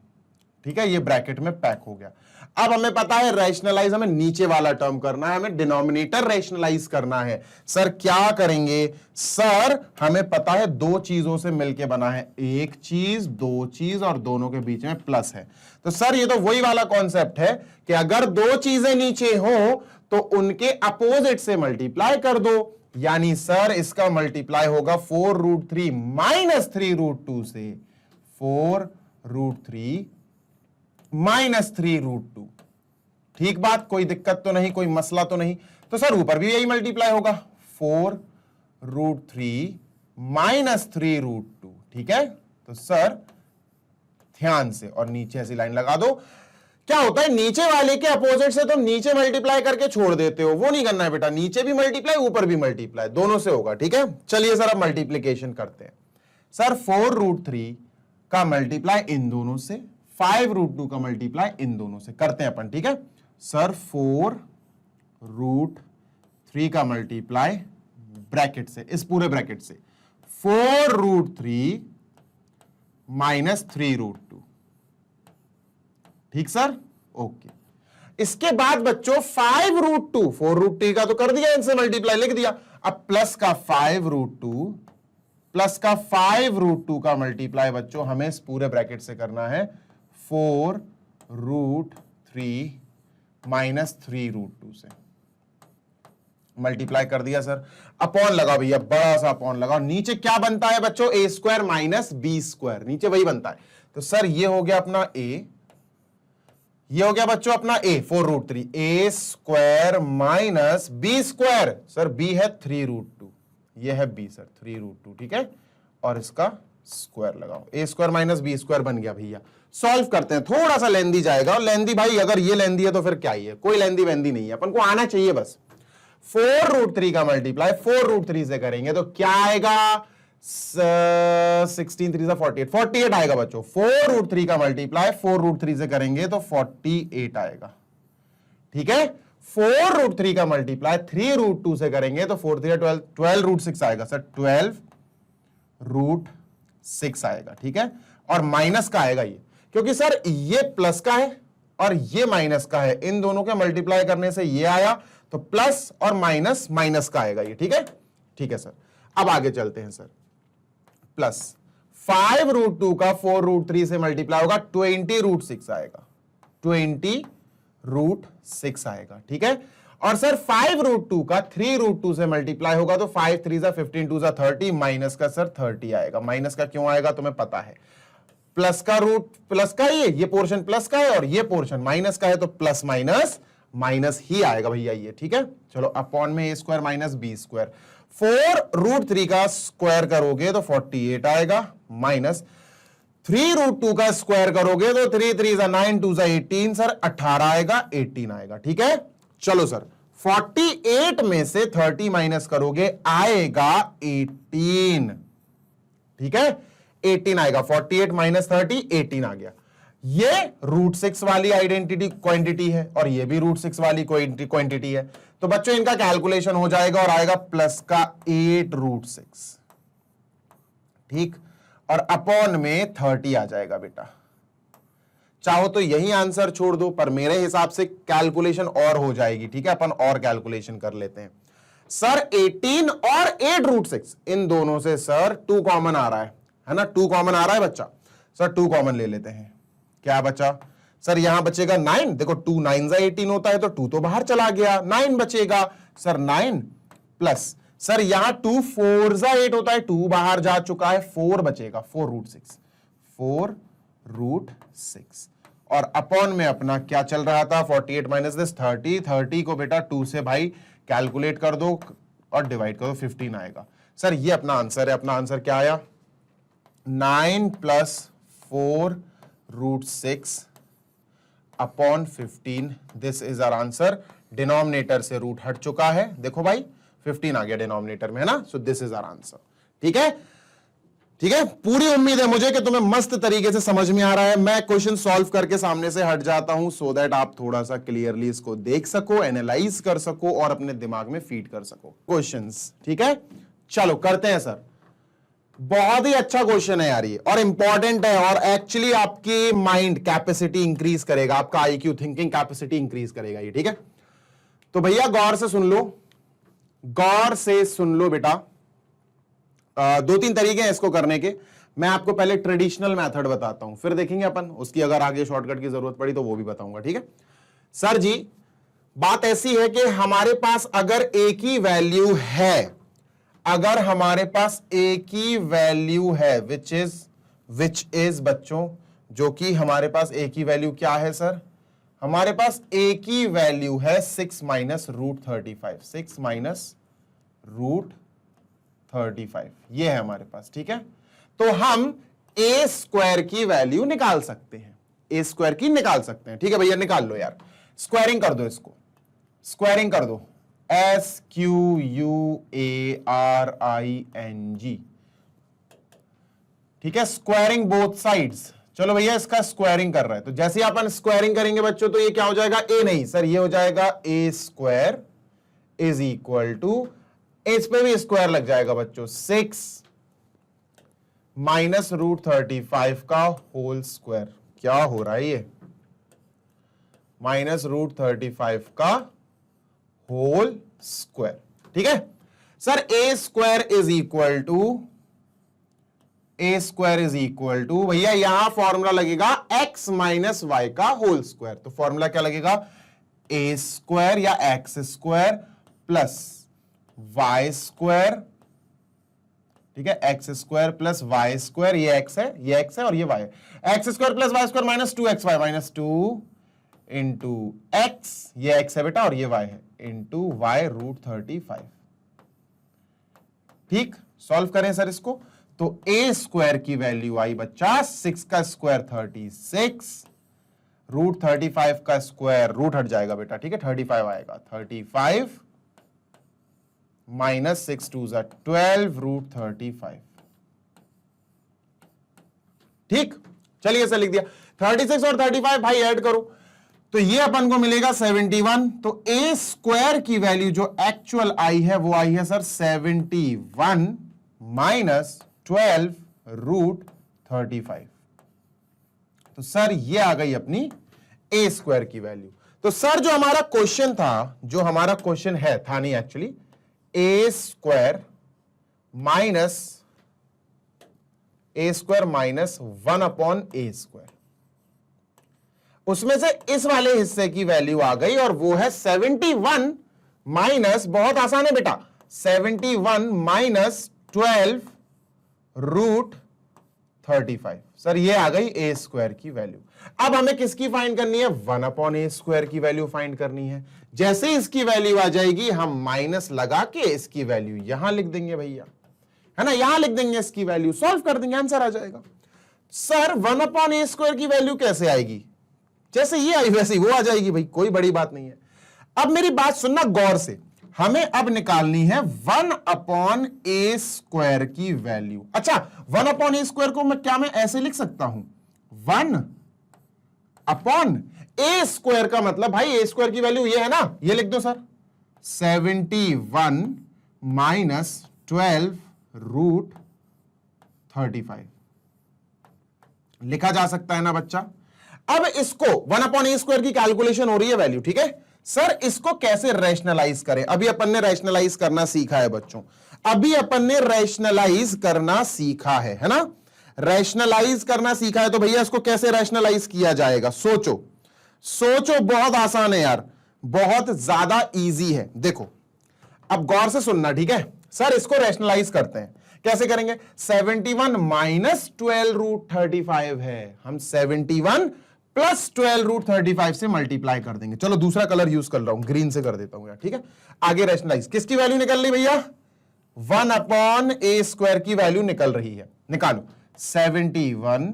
ठीक है, ये ब्रैकेट में पैक हो गया। अब हमें पता है रैशनलाइज हमें नीचे वाला टर्म करना है, हमें डिनोमिनेटर रैशनलाइज करना है। सर क्या करेंगे? सर हमें पता है दो चीजों से मिलके बना है, एक चीज, दो चीज और दोनों के बीच में प्लस है। तो सर ये तो वही वाला कॉन्सेप्ट है कि अगर दो चीजें नीचे हो तो उनके अपोजिट से मल्टीप्लाई कर दो, यानी सर इसका मल्टीप्लाई होगा 4√3 माइनस 3√2 से, 4√3 माइनस 3√2। ठीक बात, कोई दिक्कत तो नहीं, कोई मसला तो नहीं। तो सर ऊपर भी यही मल्टीप्लाई होगा, 4√3 माइनस 3√2। ठीक है, तो सर ध्यान से और नीचे ऐसी लाइन लगा दो। क्या होता है, नीचे वाले के अपोजिट से तुम नीचे मल्टीप्लाई करके छोड़ देते हो, वो नहीं करना है बेटा, नीचे भी मल्टीप्लाई ऊपर भी मल्टीप्लाई, दोनों से होगा। ठीक है, चलिए सर अब मल्टीप्लीकेशन करते हैं। सर 4√3 का मल्टीप्लाई इन दोनों से, 5√2 का मल्टीप्लाई इन दोनों से करते हैं अपन। ठीक है, सर 4√3 का मल्टीप्लाई ब्रैकेट से, इस पूरे ब्रैकेट से, 4√3 माइनस 3√2। ठीक सर, ओके। इसके बाद बच्चों 5√2, 4√3 का तो कर दिया, इनसे मल्टीप्लाई लिख दिया। अब प्लस का 5√2 प्लस का 5√2 का मल्टीप्लाई बच्चों हमें इस पूरे ब्रैकेट से करना है, 4√3 माइनस 3√2 से मल्टीप्लाई कर दिया सर। अपॉन लगा भैया, बड़ा सा अपॉन लगा। नीचे क्या बनता है बच्चों? ए स्क्वायर माइनस बी स्क्वायर, नीचे वही बनता है। तो सर ये हो गया अपना ए, ये हो गया बच्चों अपना A 4√3, A square minus B square, sir B है 3√2, ये है बी सर 3√2। ठीक है, और इसका स्क्वायर लगाओ, ए स्क्वायर माइनस बी स्क्वायर बन गया भैया। सॉल्व करते हैं, थोड़ा सा लेंदी जाएगा, और लेंदी भाई अगर ये लेंदी है तो फिर क्या ही है, कोई लेंदी वेंदी नहीं है, अपन को आना चाहिए बस। 4√3 का मल्टीप्लाई 4√3 से करेंगे तो क्या आएगा? 16 3 48, 48 आएगा बच्चों। 4√3 का मल्टीप्लाई 4√3 से करेंगे तो 48 आएगा। ठीक है, 4√3 का मल्टीप्लाई 3√2 से करेंगे तो 4 3 12, 12√6 आएगा सर, 12√6 आएगा। ठीक है, और माइनस का आएगा ये, क्योंकि सर ये प्लस का है और ये माइनस का है, इन दोनों के मल्टीप्लाई करने से ये आया, तो प्लस और माइनस माइनस का आएगा ये। ठीक है, ठीक है सर। अब आगे चलते हैं सर। प्लस 5√2 का 4√3 से मल्टीप्लाई होगा, 20√6 आएगा, 20√6 आएगा। ठीक है, और सर 5√2 का 3√2 से मल्टीप्लाई होगा तो 5 3 15 2 30, माइनस का सर 30 आएगा। माइनस का क्यों आएगा तुम्हें पता है, प्लस का रूट प्लस का, ये पोर्शन प्लस का है और ये पोर्शन माइनस का है, तो प्लस माइनस माइनस ही आएगा भैया ये। ठीक है, चलो अपॉन में ए स्क्वायर माइनस बी स्क्वायर, 4√3 का स्क्वायर करोगे तो 48 आएगा, माइनस 3√2 का स्क्वायर करोगे तो 3 3 9 2 18 सर 18 आएगा, 18 आएगा। ठीक है, चलो सर 48 में से 30 माइनस करोगे आएगा 18। ठीक है, 18 आएगा, 48 माइनस 30 18 आ गया। ये √6 वाली आइडेंटिटी क्वांटिटी है और ये भी √6 वाली क्वांटिटी है, तो बच्चों इनका कैलकुलेशन हो जाएगा और आएगा प्लस का 8√6। ठीक, और अपॉन में 30 आ जाएगा बेटा। चाहो तो यही आंसर छोड़ दो, पर मेरे हिसाब से कैलकुलेशन और हो जाएगी। ठीक है, अपन और कैलकुलेशन कर लेते हैं। सर 18 और 8√6 इन दोनों से सर 2 कॉमन आ रहा है ना, 2 कॉमन आ रहा है बच्चा। सर 2 कॉमन ले लेते हैं, क्या बचा सर? यहां बचेगा 9, देखो 2 9 18 होता है तो 2 तो बाहर चला गया, 9 बचेगा सर 9 प्लस सर यहां 2 4 8 होता है, 2 बाहर जा चुका है, 4 बचेगा 4√6, 4√6 और अपॉन में अपना क्या चल रहा था 48 माइनस दिस 30, 30 को बेटा 2 से भाई कैलकुलेट कर दो और डिवाइड कर दो, 15 आएगा। सर ये अपना आंसर है। अपना आंसर क्या आया? 9 plus 4√6 upon 15, this is our answer. Denominator से रूट हट चुका है, देखो भाई 15 आ गया डिनोमिनेटर में, है ना, so this is our answer. ठीक है, ठीक है, पूरी उम्मीद है मुझे कि तुम्हें मस्त तरीके से समझ में आ रहा है। मैं क्वेश्चन सॉल्व करके सामने से हट जाता हूं सो दैट आप थोड़ा सा क्लियरली इसको देख सको, एनालाइज कर सको और अपने दिमाग में फीड कर सको क्वेश्चंस। ठीक है, चलो करते हैं सर। बहुत ही अच्छा क्वेश्चन है यार ये, और इंपॉर्टेंट है, और एक्चुअली आपकी माइंड कैपेसिटी इंक्रीज करेगा, आपका आईक्यू थिंकिंग कैपेसिटी इंक्रीज करेगा ये। ठीक है, तो भैया गौर से सुन लो, गौर से सुन लो बेटा। दो तीन तरीके हैं इसको करने के। मैं आपको पहले ट्रेडिशनल मेथड बताता हूं, फिर देखेंगे अपन उसकी अगर आगे शॉर्टकट की जरूरत पड़ी तो वो भी बताऊंगा। ठीक है सर जी, बात ऐसी है कि हमारे पास अगर एक ही वैल्यू है, अगर हमारे पास एक ही वैल्यू है विच इज बच्चों, जो कि हमारे पास एक ही वैल्यू क्या है सर, हमारे पास एक ही वैल्यू है 6 माइनस रूट 35, 6 माइनस रूट 35 ये है हमारे पास। ठीक है, तो हम ए स्क्वायर की वैल्यू निकाल सकते हैं, ए स्क्वायर की निकाल सकते हैं। ठीक है भैया, निकाल लो यार, स्क्वायरिंग कर दो, इसको स्क्वायरिंग कर दो, SQUARING। ठीक है, स्क्वायरिंग बोथ साइड्स। चलो भैया इसका स्क्वायरिंग कर रहा है, तो जैसे ही अपन स्क्वायरिंग करेंगे बच्चों तो ये क्या हो जाएगा, ए नहीं सर, ये हो जाएगा a square is equal to, इस पे भी स्क्वायर लग जाएगा बच्चों, 6 माइनस रूट 35 का होल स्क्वायर। क्या हो रहा है ये, माइनस रूट 35 का होल स्क्वायर। ठीक है sir, A square is equal to भैया यहां फॉर्मूला लगेगा x माइनस वाई का होल स्क्वायर। तो फॉर्मूला क्या लगेगा, ए स्क्वायर या x square plus y square. ठीक है, x square plus y square, ये एक्स है, ये एक्स है और ये वाई है, x square plus y square minus 2xy, minus 2 into x, ये एक्स है बेटा और ये वाई है, इंटू वाई रूट 35। ठीक, सॉल्व करें सर इसको, तो ए स्क्वायर की वैल्यू आई बच्चा 6 का स्क्वायर 36, रूट 35 का स्क्वायर, रूट हट जाएगा बेटा। ठीक है, 35 आएगा, 35 माइनस 6 2 12 रूट 35। ठीक, चलिए सर लिख दिया, 36 और 35 भाई ऐड करो तो ये अपन को मिलेगा 71। तो ए स्क्वायर की वैल्यू जो एक्चुअल आई है वो आई है सर 71 माइनस 12 रूट 35। तो सर ये आ गई अपनी ए स्क्वायर की वैल्यू। तो सर जो हमारा क्वेश्चन था, जो हमारा क्वेश्चन है, था नहीं एक्चुअली, ए स्क्वायर माइनस 1 अपॉन ए स्क्वायर, उसमें से इस वाले हिस्से की वैल्यू आ गई और वो है 71 माइनस, बहुत आसान है बेटा, 71 माइनस 12 रूट 35। सर ये आ गई ए स्क्वायर की वैल्यू। अब हमें किसकी फाइंड करनी है, 1 अपॉन ए स्क्वायर की वैल्यू फाइंड करनी है। जैसे इसकी वैल्यू आ जाएगी हम माइनस लगा के इसकी वैल्यू यहां लिख देंगे भैया, है ना, यहां लिख देंगे इसकी वैल्यू, सॉल्व कर देंगे, आंसर आ जाएगा। सर 1 अपॉन ए स्क्वायर की वैल्यू कैसे आएगी, जैसे ये आई वैसे ही वो आ जाएगी भाई, कोई बड़ी बात नहीं है। अब मेरी बात सुनना गौर से, हमें अब निकालनी है 1 अपॉन ए स्क्वायर की वैल्यू। अच्छा, 1 अपॉन ए स्क्वायर को मैं ऐसे लिख सकता हूं, 1 अपॉन ए स्क्वायर का मतलब भाई ए स्क्वायर की वैल्यू ये है ना, ये लिख दो सर, 71 माइनस 12 रूट 35 लिखा जा सकता है ना बच्चा। अब इसको 1 अपॉन ए स्क्वायर की कैलकुलेशन हो रही है वैल्यू, ठीक है सर, इसको कैसे रैशनलाइज करें, अभी अपन ने रैशनलाइज करना सीखा है बच्चों, अभी अपन ने रैशनलाइज करना सीखा है ना, रैशनलाइज करना सीखा है। तो भैया इसको कैसे रैशनलाइज किया जाएगा, सोचो सोचो, बहुत आसान है यार, बहुत ज्यादा इजी है। देखो अब गौर से सुनना, ठीक है सर, इसको रैशनलाइज करते हैं, कैसे करेंगे, 71 माइनस 12 रूट 35 है, हम 71 प्लस 12 रूट 35 से मल्टीप्लाई कर देंगे। चलो दूसरा कलर यूज कर रहा हूं, ग्रीन से कर देता हूं यार, ठीक है। आगे रैशनलाइज, किसकी वैल्यू निकल रही भैया, 1 अपॉन ए स्क्वायर की वैल्यू निकल रही है, निकालो, 71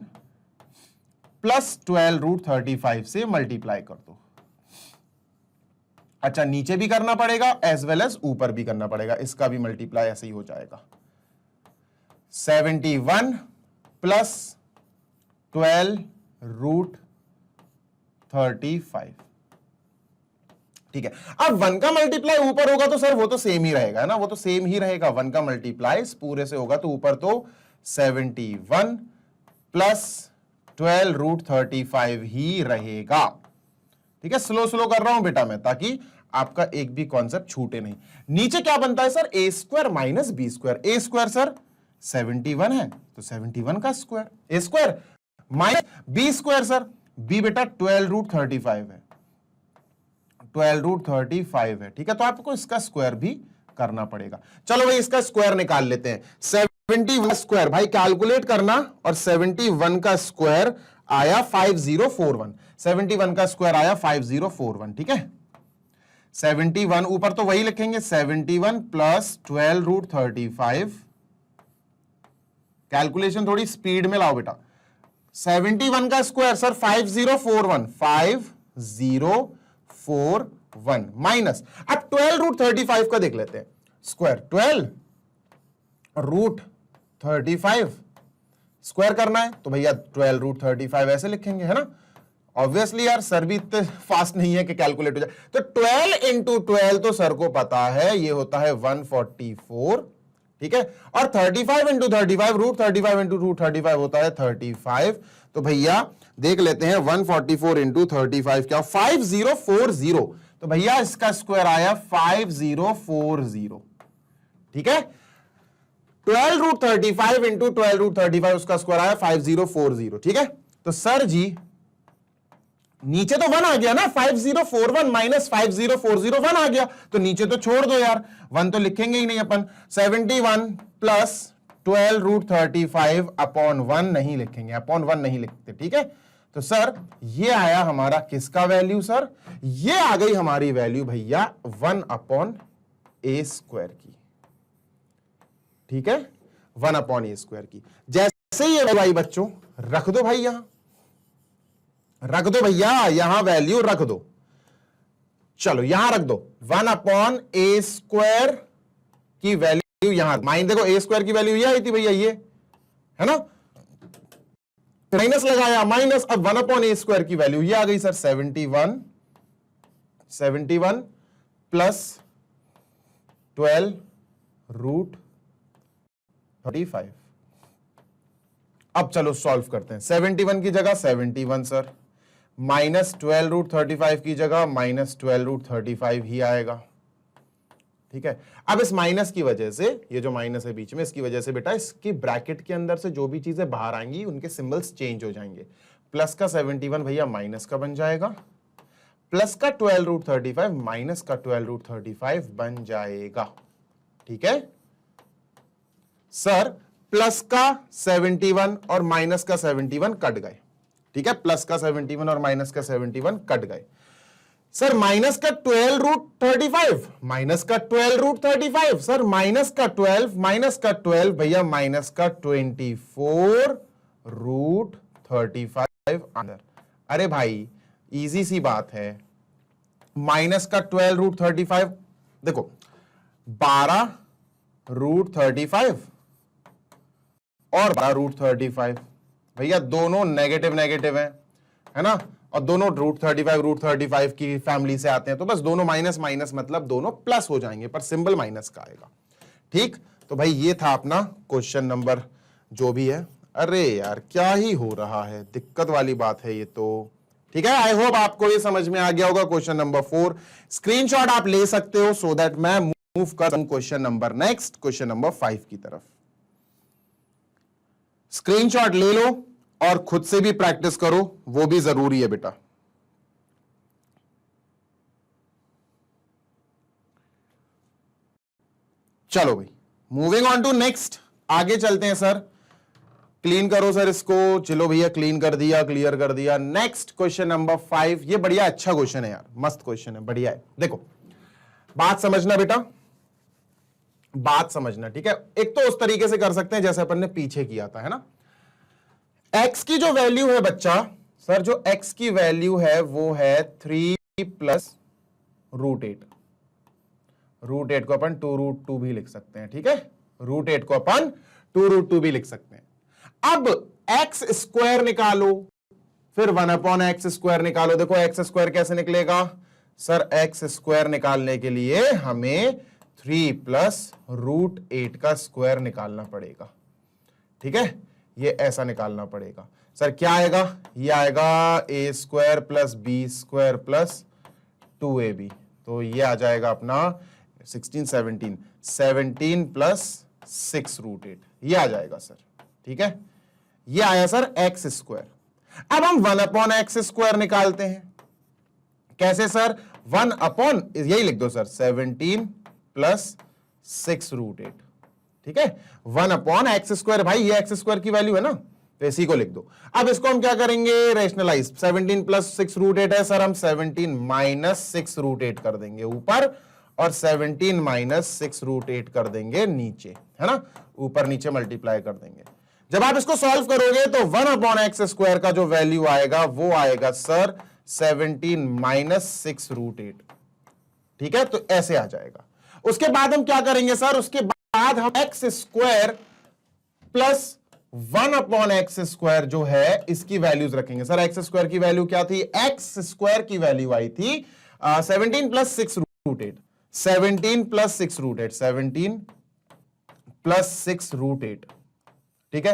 प्लस 12 रूट 35 से मल्टीप्लाई कर दो। अच्छा, नीचे भी करना पड़ेगा एज वेल एज ऊपर भी करना पड़ेगा, इसका भी मल्टीप्लाई ऐसे ही हो जाएगा। 71 प्लस 12 रूट 35। ठीक है, अब 1 का मल्टीप्लाई ऊपर होगा तो सर वो तो सेम ही रहेगा ना, वो तो सेम ही रहेगा। 1 का मल्टीप्लाई पूरे से होगा तो ऊपर तो 71 प्लस 12 रूट 35 ही रहेगा। ठीक है, स्लो स्लो कर रहा हूं बेटा मैं, ताकि आपका एक भी कॉन्सेप्ट छूटे नहीं। नीचे क्या बनता है sir, A square minus B square. A square sir 71 है तो 71 का square, A square minus B square sir, B बेटा 12 रूट 35 है, 12 रूट 35 है। ठीक है, तो आपको इसका स्क्वायर भी करना पड़ेगा। चलो भाई इसका स्क्वायर निकाल लेते हैं। 71 स्क्वायर भाई कैलकुलेट करना, और 71 का स्क्वायर आया 5041। 71 का स्क्वायर आया 5041। ठीक है, 71 ऊपर तो वही लिखेंगे, 71 प्लस 12 रूट 35। कैलकुलेशन थोड़ी स्पीड में लाओ बेटा। 71 का स्क्वायर सर 5041, 5041 माइनस, अब 12 रूट 35 का देख लेते हैं स्क्वायर। 12 रूट 35 स्क्वायर करना है तो भैया 12 रूट 35 ऐसे लिखेंगे, है ना। ऑब्वियसली यार सर भी इतने फास्ट नहीं है कि कैलकुलेट हो जाए, तो 12 इंटू 12 तो सर को पता है ये होता है 144। ठीक है, और 35 इंटू 35 रूट 35 इंटू रूट 35 होता है 35। तो भैया देख लेते हैं 144 इंटू 35 क्या, 5040। तो भैया इसका स्क्वायर आया 5040। ठीक है, 12 रूट 35 इंटू 12 रूट 35 उसका स्क्वायर आया 5040। ठीक है, तो सर जी नीचे तो 1 आ गया ना, 5041 माइनस 5040 1 आ गया, तो नीचे तो छोड़ दो यार, 1 तो लिखेंगे ही नहीं अपन। 71 प्लस 12 रूट 35 अपॉन 1 नहीं लिखेंगे, अपॉन 1 नहीं लिखते। ठीक है, तो सर ये आया हमारा किसका वैल्यू सर, ये आ गई हमारी वैल्यू भैया 1 अपॉन ए स्क्वायर की। ठीक है, 1 अपॉन ए स्क्वायर की। जैसे ही भाई बच्चों रख दो भाई, यहां रख दो भैया, यहां वैल्यू रख दो। चलो यहां रख दो 1 अपॉन ए स्क्वायर की वैल्यू यहां, माइन देखो ए स्क्वायर की वैल्यू ये आई थी भैया, ये है ना, माइनस लगाया माइनस, अब 1 अपॉन ए स्क्वायर की वैल्यू ये आ गई सर 71 प्लस 12 रूट 35। अब चलो सॉल्व करते हैं। 71 की जगह 71 सर, माइनस 12 रूट 35 की जगह माइनस 12 रूट 35 ही आएगा। ठीक है, अब इस माइनस की वजह से, ये जो माइनस है बीच में, इसकी वजह से बेटा इसकी ब्रैकेट के अंदर से जो भी चीजें बाहर आएंगी उनके सिंबल्स चेंज हो जाएंगे। प्लस का 71 भैया माइनस का बन जाएगा, प्लस का 12 रूट 35 माइनस का 12 रूट 35 बन जाएगा। ठीक है सर, प्लस का 71 और माइनस का 71 कट गए। ठीक है, प्लस का 71 और माइनस का 71 कट गए। सर माइनस का 12 रूट 35, माइनस का 12 रूट 35 सर, माइनस का 12 भैया माइनस का 24 रूट 35 अंदर। अरे भाई इजी सी बात है, माइनस का 12 रूट 35 देखो 12 रूट 35 और 12 रूट 35 भैया दोनों नेगेटिव नेगेटिव है ना, और दोनों रूट 35 की फैमिली से आते हैं, तो बस दोनों माइनस माइनस मतलब दोनों प्लस हो जाएंगे, पर सिंबल माइनस का आएगा। ठीक, तो भाई ये था अपना क्वेश्चन नंबर जो भी है। अरे यार क्या ही हो रहा है, दिक्कत वाली बात है ये तो। ठीक है, आई होप आपको ये समझ में आ गया होगा। क्वेश्चन नंबर 4 स्क्रीनशॉट आप ले सकते हो, सो दैट मैं मूव कर question number next, question number 5 की तरफ। स्क्रीनशॉट ले लो और खुद से भी प्रैक्टिस करो, वो भी जरूरी है बेटा। चलो भाई मूविंग ऑन टू नेक्स्ट, आगे चलते हैं सर। क्लीन करो सर इसको, चलो भैया क्लीन कर दिया, क्लियर कर दिया। नेक्स्ट क्वेश्चन नंबर 5, ये बढ़िया अच्छा क्वेश्चन है यार, मस्त क्वेश्चन है, बढ़िया है। देखो बात समझना बेटा, बात समझना। ठीक है, एक तो उस तरीके से कर सकते हैं जैसे अपन ने पीछे किया था, है ना। x की जो वैल्यू है बच्चा, सर जो x की वैल्यू है वो है 3 प्लस रूट 8। रूट 8 को अपन 2 रूट 2 भी लिख सकते हैं। ठीक है, रूट 8 को अपन 2√2 भी लिख सकते हैं। अब एक्स स्क्वायर निकालो, फिर 1/x² निकालो। देखो एक्स स्क्वायर कैसे निकलेगा सर, एक्स स्क्वायर निकालने के लिए हमें 3 + √8 का स्क्वायर निकालना पड़ेगा। ठीक है, ये ऐसा निकालना पड़ेगा सर। क्या आएगा, ये आएगा a² + b² + 2ab। तो ये आ जाएगा अपना 16 17 + 6√8, ये आ जाएगा सर। ठीक है, ये आया सर एक्स स्क्वायर। अब हम 1/x² निकालते हैं। कैसे सर, 1 यही लिख दो सर, 17 + 6√8। ठीक है, 1/x², भाई ये x² की वैल्यू है ना, तो इसी को लिख दो। अब इसको हम क्या करेंगे, रेशनलाइज। 17 + 6√8 है सर, हम 17 - 6√8 कर देंगे ऊपर, और 17 - 6√8 कर देंगे नीचे, है ना, ऊपर नीचे मल्टीप्लाई कर देंगे। जब आप इसको सॉल्व करोगे तो 1/x² का जो वैल्यू आएगा वो आएगा सर 17 - 6√8। ठीक है, तो ऐसे आ जाएगा। उसके बाद हम क्या करेंगे सर, उसके बाद हम x² + 1/x² जो है इसकी वैल्यूज रखेंगे। सर x² की वैल्यू क्या थी, x² की वैल्यू आई थी 17 + 6√8, 17 + 6√8, 17 + 6√8। ठीक है,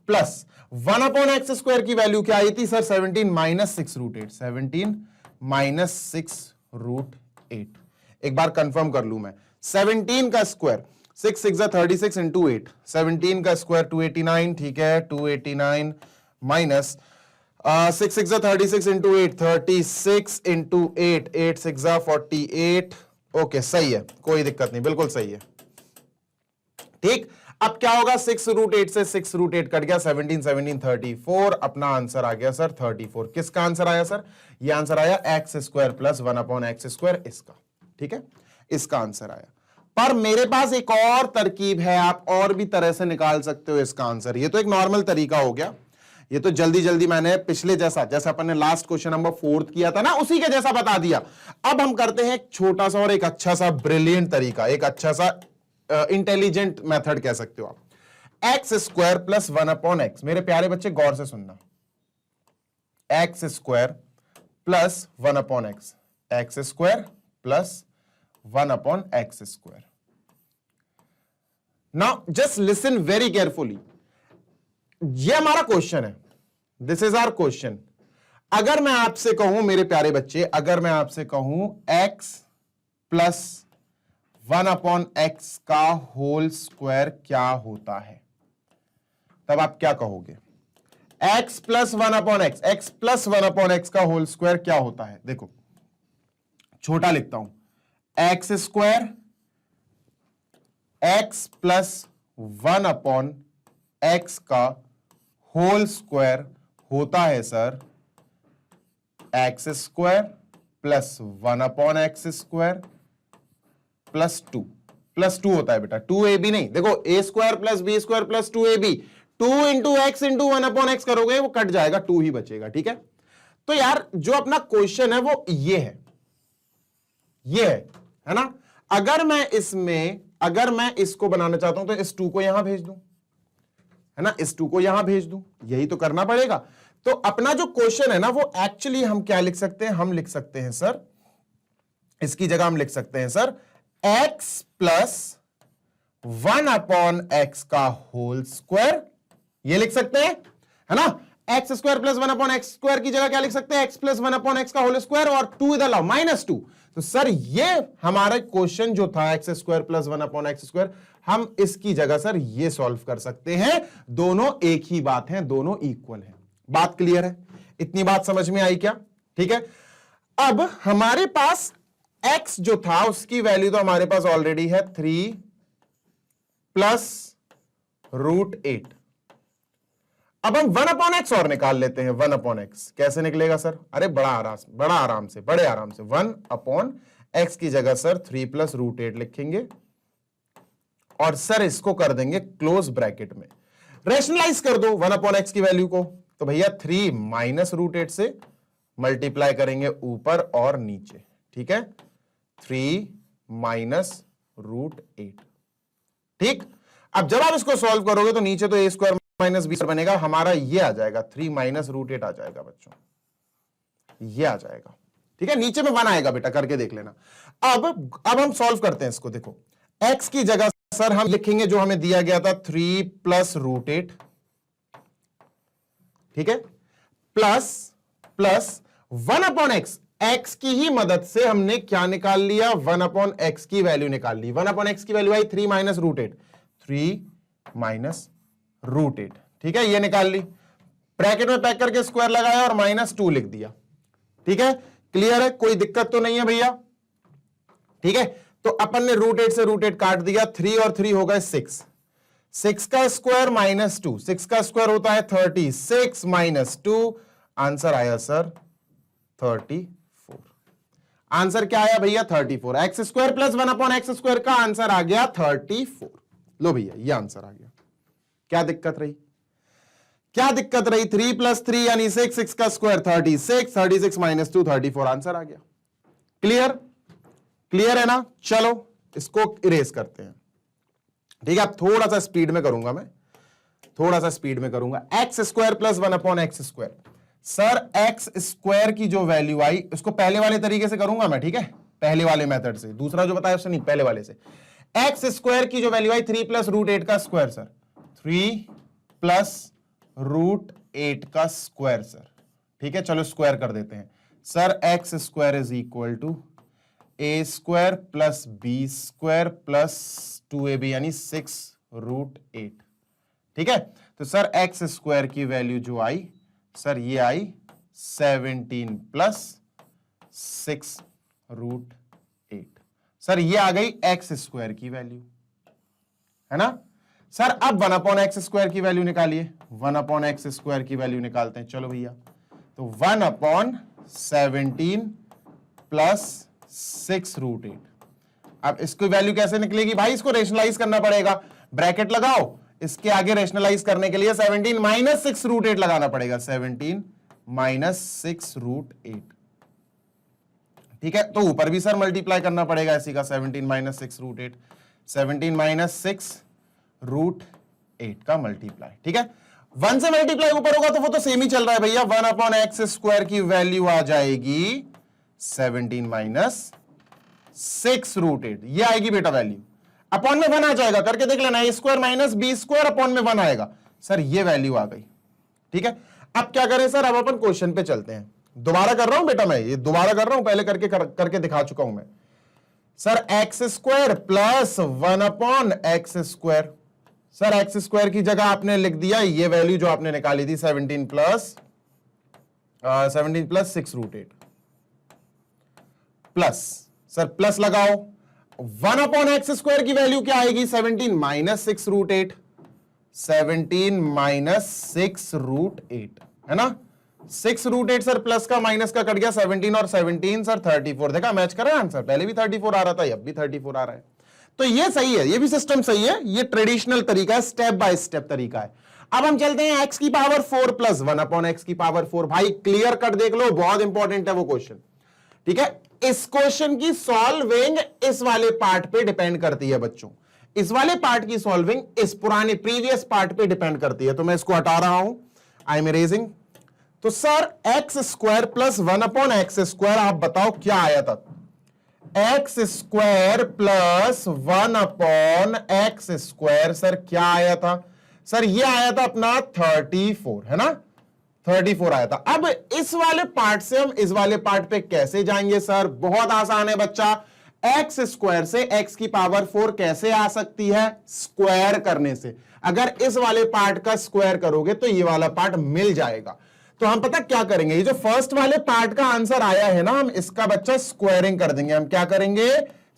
प्लस 1/x² की वैल्यू क्या आई थी सर, 17 - 6√8, 17 - 6√8। एक बार कंफर्म कर लू मैं, 17 का स्क्वायर 6 6 36 × 8, 17 का स्क्वायर 289। ठीक है, 289 माइनस 6 6 36 × 8, 36 × 8, 8 6 48। ओके, सही है, कोई दिक्कत नहीं, बिल्कुल सही है। ठीक, अब क्या होगा, 6√8 से 6√8 कट गया, 17 17 34। अपना आंसर आ गया सर 34। किसका आंसर आया सर, ये आंसर आया x² + 1/x², इसका। ठीक है, इसका आंसर आया। पर मेरे पास एक और तरकीब है, आप और भी तरह से निकाल सकते हो इसका आंसर। ये तो एक नॉर्मल तरीका हो गया, ये तो जल्दी जल्दी मैंने पिछले जैसा अपन ने लास्ट क्वेश्चन नंबर 4 किया था ना, उसी के जैसा बता दिया। अब हम करते हैं एक छोटा सा और एक अच्छा सा ब्रिलियंट तरीका, एक अच्छा सा इंटेलिजेंट मेथड कह सकते हो आप। x² + 1/x। मेरे प्यारे बच्चे गौर से सुनना, x² + 1/x, x² + 1/x²। Now just listen very carefully, ये हमारा क्वेश्चन है, दिस इज आवर क्वेश्चन। अगर मैं आपसे कहूं मेरे प्यारे बच्चे, अगर मैं आपसे कहूं x + 1/x का होल स्क्वायर क्या होता है, तब आप क्या कहोगे, x + 1/x, x + 1/x का होल स्क्वायर क्या होता है। देखो छोटा लिखता हूं, x² x + 1/x का होल स्क्वायर होता है सर x² + 1/x² + 2 होता है बेटा, 2ab नहीं। देखो a² + b² + 2ab, 2 × x × 1/x करोगे वो कट जाएगा, 2 ही बचेगा। ठीक है, तो यार जो अपना क्वेश्चन है वो ये है ना। अगर मैं इसको बनाना चाहता हूं तो इस 2 को यहां भेज दूं, है ना, इस 2 को यहां भेज दूं, यही तो करना पड़ेगा। तो अपना जो क्वेश्चन है ना वो एक्चुअली हम क्या लिख सकते हैं, हम लिख सकते हैं सर, इसकी जगह हम लिख सकते हैं सर x + 1/x का होल स्क्वायर, ये लिख सकते हैं, है ना। x² + 1/x² की जगह क्या लिख सकते हैं, x + 1/x का होल स्क्वायर, और 2 इधर लाओ, -2। तो सर ये हमारा क्वेश्चन जो था x² + 1/x², हम इसकी जगह सर ये सॉल्व कर सकते हैं। दोनों एक ही बात है, दोनों इक्वल है। बात क्लियर है, इतनी बात समझ में आई क्या। ठीक है, अब हमारे पास x जो था उसकी वैल्यू तो हमारे पास ऑलरेडी है 3 + √8। अब हम 1/x और निकाल लेते हैं, 1/x कैसे निकलेगा सर, अरे बड़े आराम से 1/x की जगह सर 3 + √8 लिखेंगे, और सर इसको कर देंगे क्लोज ब्रैकेट में, रेशनलाइज कर दो 1/x की वैल्यू को। तो भैया 3 - √8 से मल्टीप्लाई करेंगे ऊपर और नीचे। ठीक है, 3 - √8। ठीक, अब जब आप इसको सॉल्व करोगे तो नीचे तो A square minus B square बनेगा, हमारा ये आ जाएगा 3 माइनस रूट 8 आ जाएगा बच्चों, ये आ जाएगा। ठीक है, नीचे में 1 आएगा बेटा, करके देख लेना। अब हम सॉल्व करते हैं इसको। देखो x की जगह सर हम लिखेंगे जो हमें दिया गया था 3 प्लस रूट 8, ठीक है, प्लस 1 अपॉन एक्स। एक्स की ही मदद से हमने क्या निकाल लिया, 1 अपॉन एक्स की वैल्यू निकाल ली। 1 अपॉन एक्स की वैल्यू आई 3 माइनस रूट 8, 3 माइनस रूट 8, ठीक है, ये निकाल ली। ब्रैकेट में पैक करके स्क्वायर लगाया और -2 लिख दिया। ठीक है, क्लियर है, कोई दिक्कत तो नहीं है भैया। ठीक है, तो अपन ने रूट 8 से रूट 8 काट दिया, 3 और 3 हो गए 6, 6 का स्क्वायर -2, 6 का स्क्वायर होता है 30, 6 माइनस 2, आंसर आया सर 34। आंसर क्या आया भैया 34। X square plus 1 upon x square का आंसर आ गया 34। लो भैया ये आंसर आ गया। क्या दिक्कत रही, क्या दिक्कत रही, 3 प्लस 3 यानी 6, 6 का स्क्वायर 36, 36 माइनस 2 34, आंसर आ गया। क्लियर, क्लियर है ना। चलो इसको इरेज करते हैं। ठीक है, अब थोड़ा सा स्पीड में करूंगा मैं, थोड़ा सा स्पीड में करूंगा। X square plus 1 upon x square. Sir x square की जो वैल्यू आई उसको पहले वाले तरीके से करूंगा मैं, ठीक है, पहले वाले मेथड से, दूसरा जो बताया उससे नहीं, पहले वाले से। एक्स स्क्वायर की जो वैल्यू आई 3 प्लस रूट 8 का स्क्वायर सर, 3 प्लस रूट 8 का स्क्वायर सर। ठीक है, चलो स्क्वायर कर देते हैं sir. X square is equal to a square plus B square plus 2ab यानी 6 रूट 8। ठीक है, तो सर एक्स स्क्वायर की वैल्यू जो आई सर ये आई 17 प्लस 6 रूट 8। सर ये आ गई एक्स स्क्वायर की वैल्यू, है ना सर। अब 1 अपॉन एक्स स्क्वायर की वैल्यू निकालिए, 1 अपॉन एक्स स्क्वायर की वैल्यू निकालते हैं। चलो भैया, तो 1 अपॉन 17 प्लस 6 रूट 8। अब इसकी वैल्यू कैसे निकलेगी भाई, इसको रेशनलाइज करना पड़ेगा, ब्रैकेट लगाओ, इसके आगे रेशनलाइज करने के लिए 17 माइनस 6 रूट 8 लगाना पड़ेगा, 17 माइनस 6 रूट 8। ठीक है, तो ऊपर भी सर मल्टीप्लाई करना पड़ेगा इसी का, 17 माइनस 6 रूट 8, 17 माइनस 6 रूट 8 का मल्टीप्लाई। ठीक है, 1 से मल्टीप्लाई ऊपर होगा तो वो तो सेम ही चल रहा है भैया। 1 अपॉन एक्स स्क्वायर की वैल्यू आ जाएगी 17 माइनस 6 रूट 8, ये आएगी बेटा वैल्यू। अपॉन में 1 आ जाएगा, करके देख लेना, A square minus B square upon में 1 आएगा सर, ये वैल्यू आ गई। ठीक है, अब क्या करें सर, अब अपन क्वेश्चन पे चलते हैं। दोबारा कर रहा हूं बेटा, मैं ये दोबारा कर रहा हूं, पहले करके दिखा चुका हूं मैं sir. X square plus 1 upon x square. Sir x square की जगह आपने लिख दिया ये वैल्यू जो आपने निकाली थी 17 plus 6 root 8 plus, sir plus लगाओ, 1 अपॉन एक्स स्क्वायर की वैल्यू क्या आएगी 17 माइनस 6 रूट 8, 17 माइनस 6 रूट 8, है ना। 6 रूट 8 सर प्लस का माइनस का कट गया 17 और 17 सर 34। देखा मैच कर रहा है आंसर, पहले भी 34 आ रहा था, अब भी 34 आ रहा है। तो ये सही है, ये भी सिस्टम सही है, ये ट्रेडिशनल तरीका है, स्टेप बाय स्टेप तरीका है। अब हम चलते हैं एक्स की पावर 4 प्लस 1 अपॉन एक्स की पावर 4। भाई क्लियर कट देख लो, बहुत इंपॉर्टेंट है वो क्वेश्चन। ठीक है, इस क्वेश्चन की सॉल्विंग इस वाले पार्ट पे डिपेंड करती है बच्चों, इस वाले पार्ट की सॉल्विंग इस पुराने प्रीवियस पार्ट पे डिपेंड करती है। तो मैं इसको हटा रहा हूं, आई एम इरेजिंग। तो sir x square plus 1 upon x square, आप बताओ क्या आया था। X square plus 1 upon x square sir क्या आया था सर, ये आया था अपना 34, है ना, 34 आया था। अब इस वाले पार्ट से हम इस वाले पार्ट पे कैसे जाएंगे सर, बहुत आसान है बच्चा। एक्स स्क्वायर से एक्स की पावर 4 कैसे आ सकती है, स्क्वायर करने से। अगर इस वाले पार्ट का स्क्वायर करोगे तो ये वाला पार्ट मिल जाएगा। तो हम पता क्या करेंगे, ये जो फर्स्ट वाले पार्ट का आंसर आया है ना, हम इसका बच्चा स्क्वायरिंग कर देंगे। हम क्या करेंगे,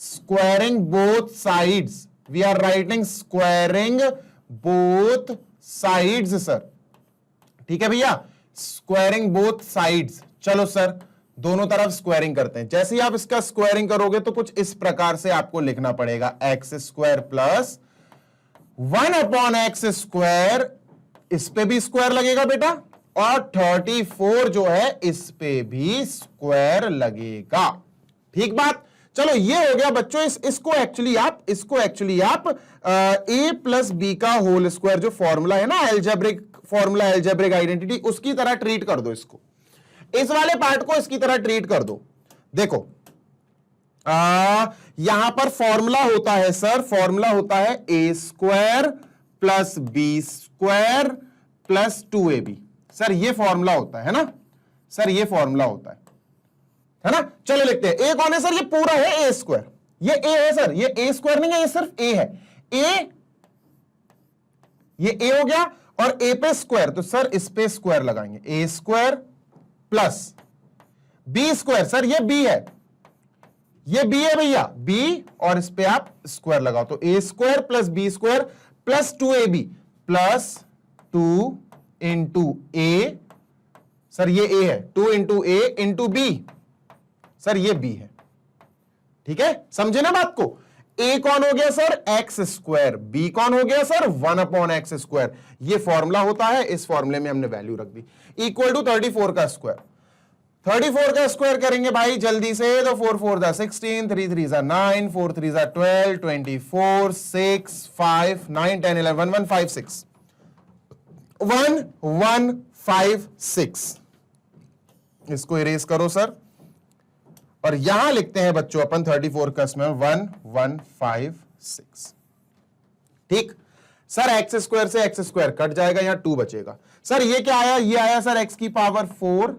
squaring both sides. We are writing squaring both sides sir. ठीक है भैया, स्क्वायरिंग बोथ साइड्स। चलो सर दोनों तरफ स्क्वायरिंग करते हैं। जैसे ही आप इसका स्क्वायरिंग करोगे तो कुछ इस प्रकार से आपको लिखना पड़ेगा, x square plus 1 upon x square, इस पे भी स्क्वायर लगेगा बेटा, और 34 जो है इस पे भी स्क्वायर लगेगा। ठीक बात, चलो ये हो गया बच्चों, इसको एक्चुअली आप a प्लस बी का होल स्क्वायर जो फॉर्मूला है ना, एल्जेब्रिक फॉर्मूला, एल्जेब्रिक आइडेंटिटी, उसकी तरह ट्रीट कर दो इसको, इस वाले पार्ट को इसकी तरह ट्रीट कर दो। देखो यहां पर फॉर्मूला होता है सर, फॉर्मूला होता है ए square plus B square plus 2ab। Sir ये फॉर्मूला होता है ना, सर ये फॉर्मूला होता है ना। चलो लिखते हैं, ए कौन है सर, ये पूरा है ए स्क्वायर, ये ए है सर, ये ए स्क्वायर नहीं है, ये सिर्फ ए है, ए, ये ए हो गया, और ए पे स्क्वायर, तो सर इस पे स्क्वायर लगाएंगे, A square plus B square, sir ये बी है, ये बी है भैया, बी, और इस पे आप स्क्वायर लगाओ, तो A square plus B square plus 2ab plus 2 into A, sir ये ए है, 2 into A into B, sir ये बी है। ठीक है, समझे ना बात को। ए कौन हो गया सर, एक्स स्क्वायर, बी कौन हो गया सर, 1/x स्क्वायर। ये फॉर्मूला होता है, इस फॉर्मूले में हमने वैल्यू रख दी, इक्वल टू 34 का स्क्वायर। 34 का स्क्वायर करेंगे भाई जल्दी से, तो 4 4 16, 3 3 9, 4 3 12, 24, 6 5 9 10 11 156 1156। इसको इरेज करो सर, और यहां लिखते हैं बच्चों अपन 34 का इसमें 1156। ठीक सर, एक्स स्क्वायर से एक्स स्क्वायर कट जाएगा, यहां 2 बचेगा। सर ये क्या आया, ये आया सर एक्स की पावर 4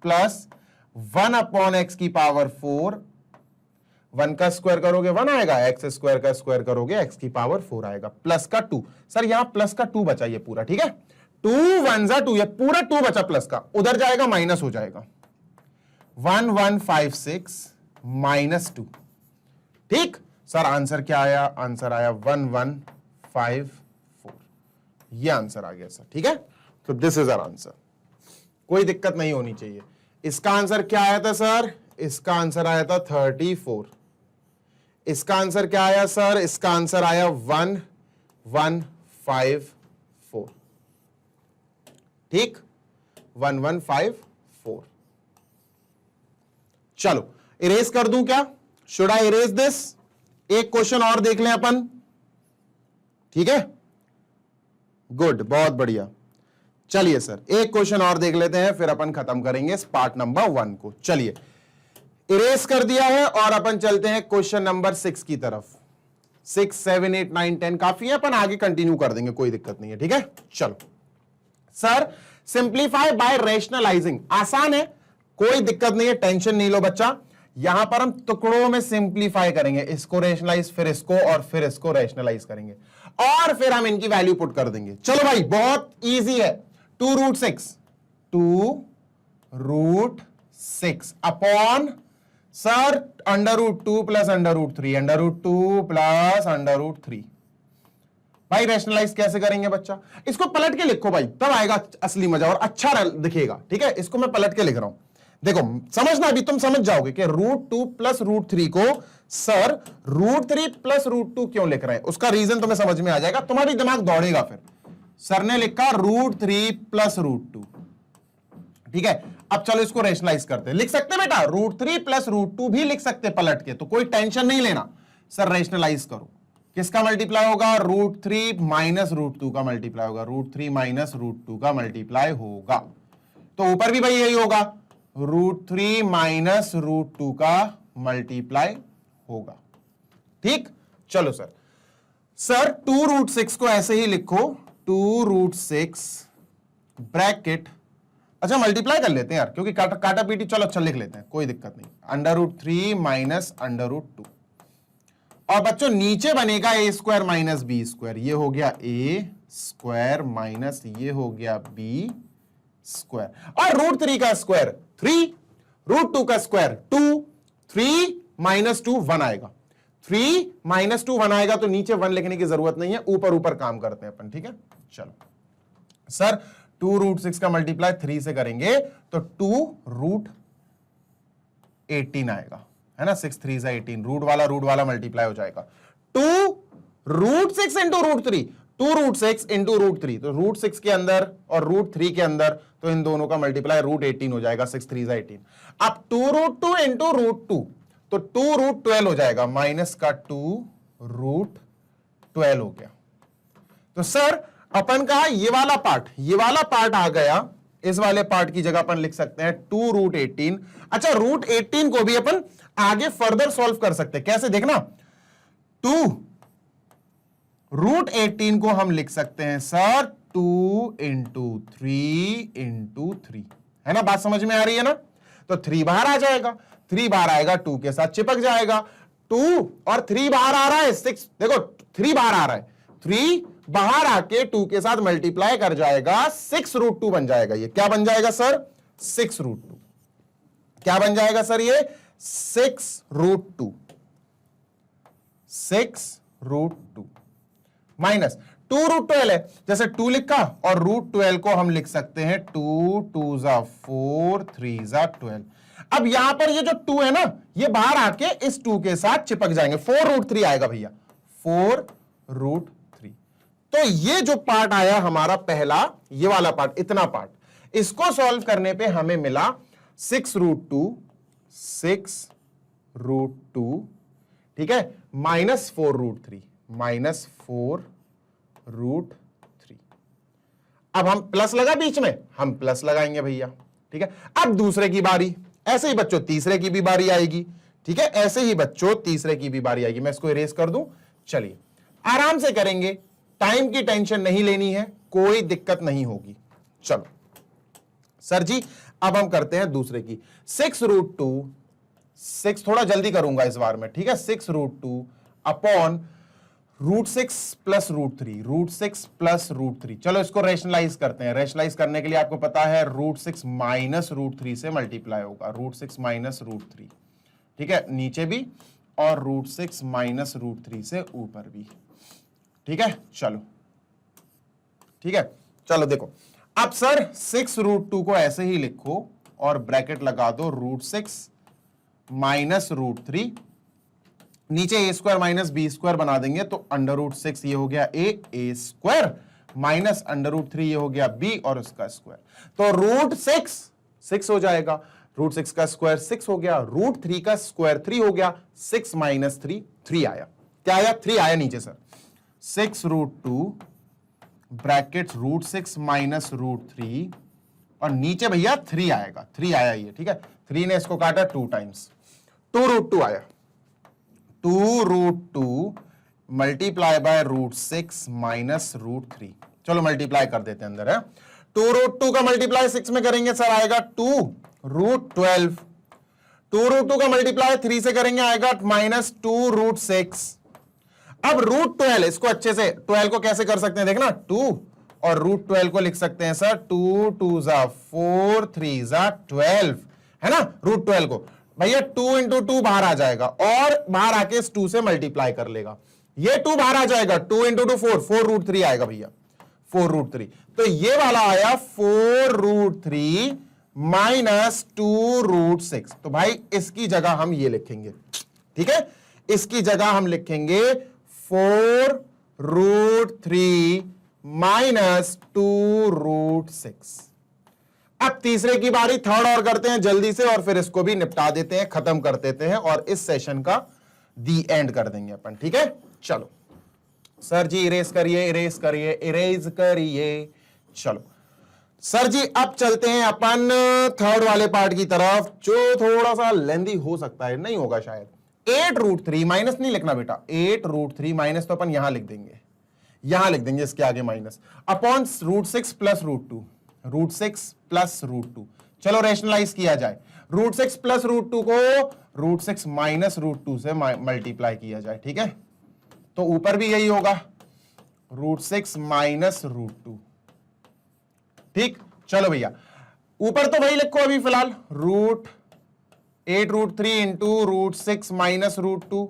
प्लस 1/x की पावर 4, 1 का स्क्वायर करोगे 1 आएगा, एक्स स्क्वायर का स्क्वायर करोगे एक्स की पावर 4 आएगा, प्लस का 2। सर यहां प्लस का 2 बचा, ये पूरा, ठीक है, 2 1 2, ये पूरा 2 बचा प्लस का, उधर जाएगा माइनस हो जाएगा, 1156 माइनस 2। ठीक सर, आंसर क्या आया, आंसर आया 1154, ये आंसर आ गया सर। ठीक है, तो दिस इज आवर आंसर, कोई दिक्कत नहीं होनी चाहिए। इसका आंसर क्या आया था सर, इसका आंसर आया था 34। इसका आंसर क्या आया सर, इसका आंसर आया 1154। ठीक, 1154। चलो इरेज कर दूं क्या, शुड आई इरेज दिस? एक क्वेश्चन और देख लें अपन, ठीक है, गुड, बहुत बढ़िया। चलिए सर एक क्वेश्चन और देख लेते हैं, फिर अपन खत्म करेंगे इस पार्ट नंबर 1 को। चलिए इरेज कर दिया है और अपन चलते हैं क्वेश्चन नंबर 6 की तरफ। 6 7 8 9 10 काफी है, अपन आगे कंटिन्यू कर देंगे, कोई दिक्कत नहीं है। ठीक है, चलो सर, सिंप्लीफाई बाय रेशनलाइजिंग, आसान है, कोई दिक्कत नहीं है, टेंशन नहीं लो बच्चा। यहां पर हम टुकड़ों में सिंप्लीफाई करेंगे, इसको रेशनलाइज, फिर इसको, और फिर इसको रेशनलाइज करेंगे, और फिर हम इनकी वैल्यू पुट कर देंगे। चलो भाई बहुत इजी है, 2√6 अपॉन सर √2 प्लस √3, √2 प्लस √3। भाई रेशनलाइज कैसे करेंगे बच्चा, इसको पलट के लिखो भाई, तब आएगा असली मजा और अच्छा दिखेगा। ठीक है, इसको मैं पलट के लिख रहा हूं, देखो समझना, अभी तुम समझ जाओगे कि √2 प्लस √3 को सर √3 प्लस √2 क्यों लिख रहे हैं, उसका रीजन तुम्हें समझ में आ जाएगा, तुम्हारी दिमाग दौड़ेगा। फिर सर ने लिखा √3 प्लस √2, ठीक है। अब चलो इसको रेशनलाइज करते हैं, लिख सकते हैं बेटा, √3 प्लस √2 भी लिख सकते पलट के, तो कोई टेंशन नहीं लेना। सर रेशनलाइज करो, किसका मल्टीप्लाई होगा, √3 माइनस √2 का मल्टीप्लाई होगा, √3 माइनस √2 का मल्टीप्लाई होगा, तो ऊपर भी भाई यही होगा, √3 माइनस √2 का मल्टीप्लाई होगा। ठीक, चलो सर, सर 2√6 को ऐसे ही लिखो, 2√6 ब्रैकेट, अच्छा मल्टीप्लाई कर लेते हैं यार, क्योंकि काटा पीटी, चलो अच्छा लिख लेते हैं, कोई दिक्कत नहीं, √3 माइनस √2, और बच्चों नीचे बनेगा a square minus B square, ये हो गया a स्क्वायर माइनस ये हो गया b स्क्वायर, और √3 का स्क्वायर 3, √2 का स्क्वायर 2, 3 माइनस 2 1 आएगा, 3 माइनस 2 1 आएगा, तो नीचे 1 लिखने की जरूरत नहीं है, ऊपर ऊपर काम करते हैं अपन। ठीक है, चलो सर 2√6 का मल्टीप्लाई 3 से करेंगे तो 2√18 आएगा, है ना, 6 3 18, रूट वाला मल्टीप्लाई हो जाएगा, 2√6 इंटू √3, 2√6 इंटू √3, तो √6 के अंदर और √3 के अंदर, तो इन दोनों का मल्टीप्लाई √18 हो जाएगा, 6 3 18। अब 2√2 इंटू √2, तो 2√12 हो जाएगा, माइनस का 2√12 हो गया। तो सर अपन का ये वाला पार्ट आ गया, इस वाले पार्ट की जगह अपन लिख सकते हैं 2√18। अच्छा, √18 को भी अपन आगे फर्दर सॉल्व कर सकते हैं, कैसे देखना, 2√18 को हम लिख सकते हैं सर 2 × 3 × 3, है ना, बात समझ में आ रही है ना। तो 3 बाहर आ जाएगा, 3 बाहर आएगा 2 के साथ चिपक जाएगा, 2 और 3 बाहर आ रहा है 6, देखो 3 बाहर आ रहा है, 3 बाहर आके 2 के साथ मल्टीप्लाई कर जाएगा, 6√2 बन जाएगा। ये क्या बन जाएगा सर, 6√2। क्या बन जाएगा सर, ये 6√2, 6√2 माइनस 2√12 है, जैसे 2 लिखा और √12 को हम लिख सकते हैं 2 2 = 4 3 = 12। अब यहां पर ये जो 2 है ना, ये बाहर आके इस 2 के साथ चिपक जाएंगे, 4√3 आएगा भैया, 4√3। तो ये जो पार्ट आया हमारा पहला, ये वाला पार्ट, इतना पार्ट, इसको सॉल्व करने पे हमें मिला 6√2, ठीक है, माइनस 4√3, माइनस 4√3। अब हम प्लस लगा बीच में, हम प्लस लगाएंगे भैया, ठीक है। अब दूसरे की बारी, ऐसे ही बच्चों तीसरे की भी बारी आएगी, ठीक है, ऐसे ही बच्चों तीसरे की भी बारी आएगी। मैं इसको इरेज कर दूं, चलिए आराम से करेंगे, टाइम की टेंशन नहीं लेनी है, कोई दिक्कत नहीं होगी। चलो सर जी, अब हम करते हैं दूसरे की, 6√2, 6 थोड़ा जल्दी करूंगा इस बार में, ठीक है, 6√2 अपॉन √6 + √3, √6 + √3। चलो इसको रेशनलाइज करते हैं। रेशनलाइज करने के लिए आपको पता है √6 - √3 से मल्टीप्लाई होगा, √6 - √3, ठीक है, नीचे भी और √6 - √3 से ऊपर भी, ठीक है। चलो ठीक है, चलो देखो, अब सर 6√2 को ऐसे ही लिखो और ब्रैकेट लगा दो, √6 - √3, नीचे a² - b² बना देंगे तो √6 ये हो गया a² माइनस √3 ये हो गया b और उसका स्क्वायर, तो √6 6 हो जाएगा, √6 का स्क्वायर 6 हो गया, √3 का स्क्वायर 3 हो गया, 6 - 3 3 आया, क्या आया, 3 आया नीचे सर। 6√2 ब्रैकेट √6 - √3 और नीचे भैया 3 आएगा, 3 आया ये, ठीक है, 3 ने इसको काटा 2 टाइम्स, 2√2 आया, 2√2 मल्टीप्लाई बाय √6 माइनस √3। चलो मल्टीप्लाई कर देते हैं अंदर है, 2√2 का मल्टीप्लाई 6 में करेंगे सर आएगा 2√12, 2√2 का मल्टीप्लाई 3 से करेंगे आएगा माइनस 2√6। अब √12, इसको अच्छे से 12 को कैसे कर सकते हैं देखना, 2 और √12 को लिख सकते हैं सर 2 2 = 4 3 = 12, है ना। √12 को भैया 2 × 2 बाहर आ जाएगा और बाहर आके इस 2 से मल्टीप्लाई कर लेगा, ये 2 बाहर आ जाएगा, 2 × 2 4, 4√3 आएगा भैया, 4√3। तो ये वाला आया 4√3 माइनस 2√6। तो भाई इसकी जगह हम ये लिखेंगे, ठीक है, इसकी जगह हम लिखेंगे 4√3 माइनस 2√6। अब तीसरे की बारी, थर्ड और करते हैं जल्दी से और फिर इसको भी निपटा देते हैं, खत्म कर देते हैं और इस सेशन का दी एंड कर देंगे अपन, ठीक है। चलो सर जी इरेज करिए, इरेज करिए, इरेज करिए। चलो सर जी अब चलते हैं अपन थर्ड वाले पार्ट की तरफ, जो थोड़ा सा लेंदी हो सकता है, नहीं होगा शायद। 8√3 माइनस नहीं लिखना बेटा, 8√3 माइनस तो अपन यहां लिख देंगे, यहां लिख देंगे इसके आगे माइनस, अपॉन √6 + √2, √6 + √2। चलो रेशनलाइज किया जाए, √6 + √2 को √6 - √2 से मल्टीप्लाई किया जाए, ठीक है, तो ऊपर भी यही होगा, √6 - √2, ठीक। चलो भैया ऊपर तो वही लिखो अभी फिलहाल, 8√3 × √6 - √2,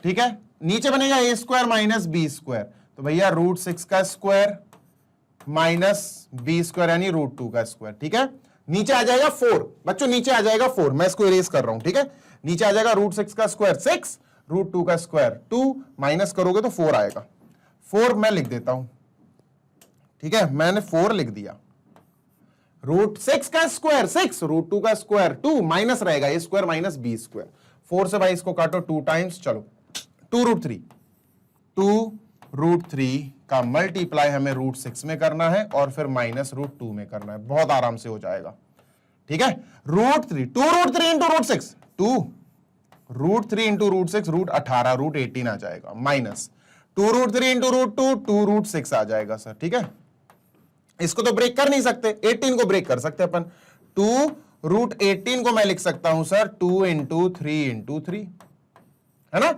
ठीक है, नीचे बनेगा a² - b², तो भैया √6 का स्क्वायर माइनस b² यानी √2 का स्क्वायर, ठीक है, नीचे आ जाएगा 4, बच्चों नीचे आ जाएगा 4, मैं इसको इरेज कर रहा हूं, ठीक है, नीचे आ जाएगा √6 का स्क्वायर 6, √2 का स्क्वायर 2, माइनस करोगे तो 4 आएगा, 4 मैं लिख देता हूं, ठीक है, मैंने 4 लिख दिया, √6 का स्क्वायर 6, √2 का स्क्वायर 2, माइनस रहेगा ए स्क्वायर माइनस बी स्क्वायर। 4 से भाई इसको काटो 2 टाइम्स, चलो 2√3 का मल्टीप्लाई हमें √6 में करना है और फिर माइनस √2 में करना है, बहुत आराम से हो जाएगा। ठीक है, √3 2√3 इंटू √6 2√3 इंटू √6 √18 √18 आ जाएगा, माइनस 2√3 इंटू √2 2√6 आ जाएगा सर। ठीक है, इसको तो ब्रेक कर नहीं सकते, 18 को ब्रेक कर सकते अपन। 2√18 को मैं लिख सकता हूं सर 2 इंटू 3 इंटू 3, है ना।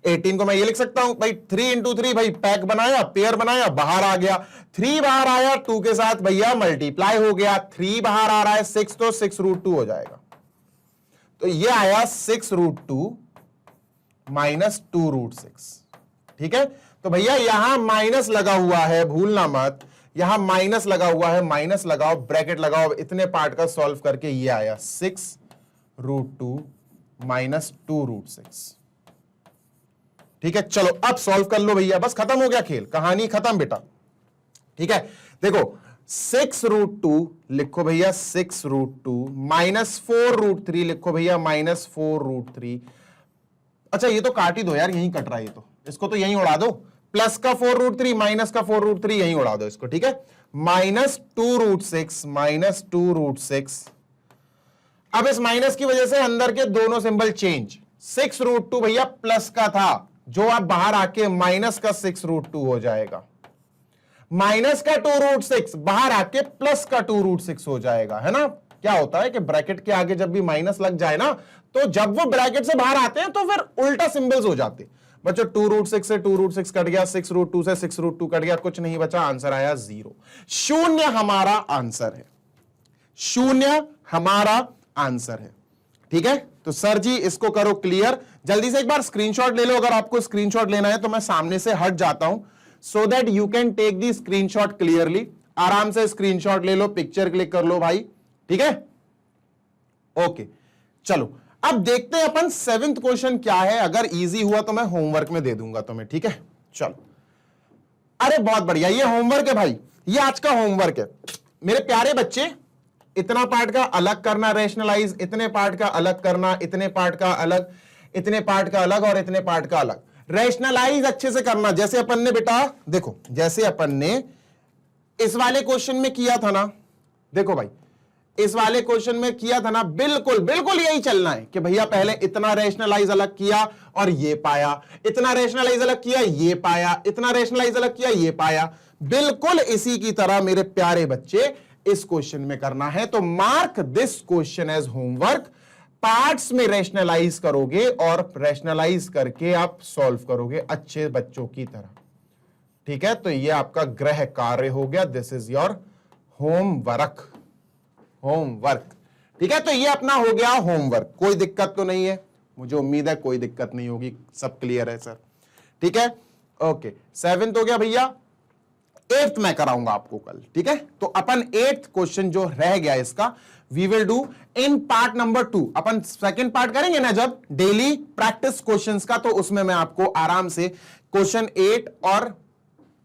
18 को मैं ये लिख सकता हूं भाई 3 इंटू 3, भाई पैक बनाया, पेयर बनाया, बाहर आ गया, 3 बाहर आया, 2 के साथ भैया मल्टीप्लाई हो गया, 3 बाहर आ रहा है 6, तो 6√2 हो जाएगा। तो ये आया 6√2 माइनस 2√6। ठीक है, तो भैया यहां माइनस लगा हुआ है, भूलना मत, यहां माइनस लगा हुआ है, माइनस लगाओ, ब्रैकेट लगाओ, इतने पार्ट का सॉल्व करके ये आया 6√2 माइनस 2√6। ठीक है, चलो अब सॉल्व कर लो भैया, बस खत्म हो गया खेल, कहानी खत्म बेटा। ठीक है, देखो 6√2 लिखो भैया 6√2 माइनस 4√3 लिखो भैया माइनस 4√3। अच्छा ये तो काट ही दो यार, यहीं कट रहा है ये तो, इसको तो यहीं उड़ा दो, प्लस का 4√3 माइनस का 4√3 यहीं उड़ा दो इसको। ठीक है, माइनस 2√6 माइनस 2√6। अब इस माइनस की वजह से अंदर के दोनों सिंबल चेंज, 6√2 भैया प्लस का था, जो आप बाहर आके माइनस का 6√2 हो जाएगा, माइनस का 2√6 बाहर आके प्लस का 2√6 हो जाएगा, है ना। क्या होता है कि ब्रैकेट के आगे जब भी माइनस लग जाए ना, तो जब वो ब्रैकेट से बाहर आते हैं तो फिर उल्टा सिंबल्स हो जाते। बच्चों 2√6 से 2√6 कट गया, 6√2 से 6√2 कट गया, कुछ नहीं बचा, आंसर आया 0। शून्य हमारा आंसर है, शून्य हमारा आंसर है। ठीक है, तो सर जी इसको करो क्लियर, जल्दी से एक बार स्क्रीनशॉट ले लो, अगर आपको स्क्रीनशॉट लेना है तो मैं सामने से हट जाता हूं, so that you can take the screenshot clearly. आराम से स्क्रीनशॉट ले लो, पिक्चर क्लिक कर लो भाई। ठीक है, ओके, चलो अब देखते हैं अपन 7th क्वेश्चन क्या है। अगर इजी हुआ तो मैं होमवर्क में दे दूंगा तुम्हें। ठीक है, चलो, अरे बहुत बढ़िया, ये होमवर्क है भाई, ये आज का होमवर्क है मेरे प्यारे बच्चे। इतना पार्ट का अलग करना रेशनलाइज, इतने पार्ट का अलग करना, इतने पार्ट का अलग, इतने पार्ट का अलग और इतने पार्ट का अलग। रेशनलाइज अच्छे से करना, जैसे अपन ने बेटा देखो, जैसे अपन ने इस वाले क्वेश्चन में किया था ना, देखो भाई इस वाले क्वेश्चन में किया था ना, बिल्कुल बिल्कुल यही चलना है कि भैया पहले इतना रेशनलाइज अलग किया और ये पाया, इतना रेशनलाइज अलग किया ये पाया, इतना रेशनलाइज अलग किया ये पाया। बिल्कुल इसी की तरह मेरे प्यारे बच्चे इस क्वेश्चन में करना है। तो mark this question as homework, parts में रेशनलाइज करोगे और रेशनलाइज करके आप सॉल्व करोगे अच्छे बच्चों की तरह। ठीक है, तो ये आपका गृह कार्य हो गया, this is your homework, homework. ठीक है, तो ये अपना हो गया होमवर्क, कोई दिक्कत तो नहीं है, मुझे उम्मीद है कोई दिक्कत नहीं होगी, सब क्लियर है सर। ठीक है, ओके, 7th हो गया भैया, 8th मैं कराऊंगा आपको कल। ठीक है, तो अपन 8th क्वेश्चन जो रह गया इसका we will do in part number 2। अपन सेकंड पार्ट करेंगे ना जब डेली प्रैक्टिस क्वेश्चंस का, तो उसमें मैं आपको आराम से क्वेश्चन 8 और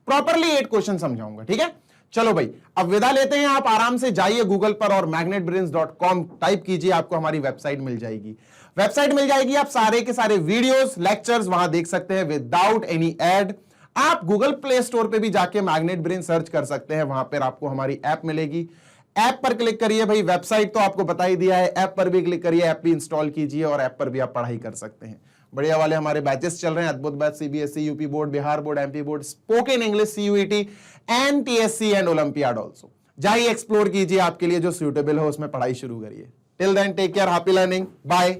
प्रॉपरली 8 क्वेश्चन समझाऊंगा। ठीक है, चलो भाई अब विदा लेते हैं। आप आराम से जाइए गूगल पर और magnetbrains.com टाइप कीजिए, आपको हमारी वेबसाइट मिल जाएगी। वेबसाइट मिल जाएगी, आप सारे के सारे वीडियोस लेक्चर्स वहां देख सकते हैं विदाउट एनी एड। आप गूगल प्ले स्टोर पे भी जाके मैग्नेट ब्रेन सर्च कर सकते हैं, वहां पर आपको हमारी ऐप मिलेगी। ऐप पर क्लिक करिए भाई, वेबसाइट तो आपको बता ही दिया है, ऐप पर भी क्लिक करिए, ऐप भी इंस्टॉल कीजिए और ऐप पर भी आप पढ़ाई कर सकते हैं। बढ़िया वाले हमारे बैचेस चल रहे हैं, अद्भुत batch, CBSE, UP board, Bihar board, MP board, spoken English, CUET and TSC and olympiad also. जाइए एक्सप्लोर कीजिए, आपके लिए जो सूटेबल हो उसमें पढ़ाई शुरू करिए। Till then take care, happy learning, bye.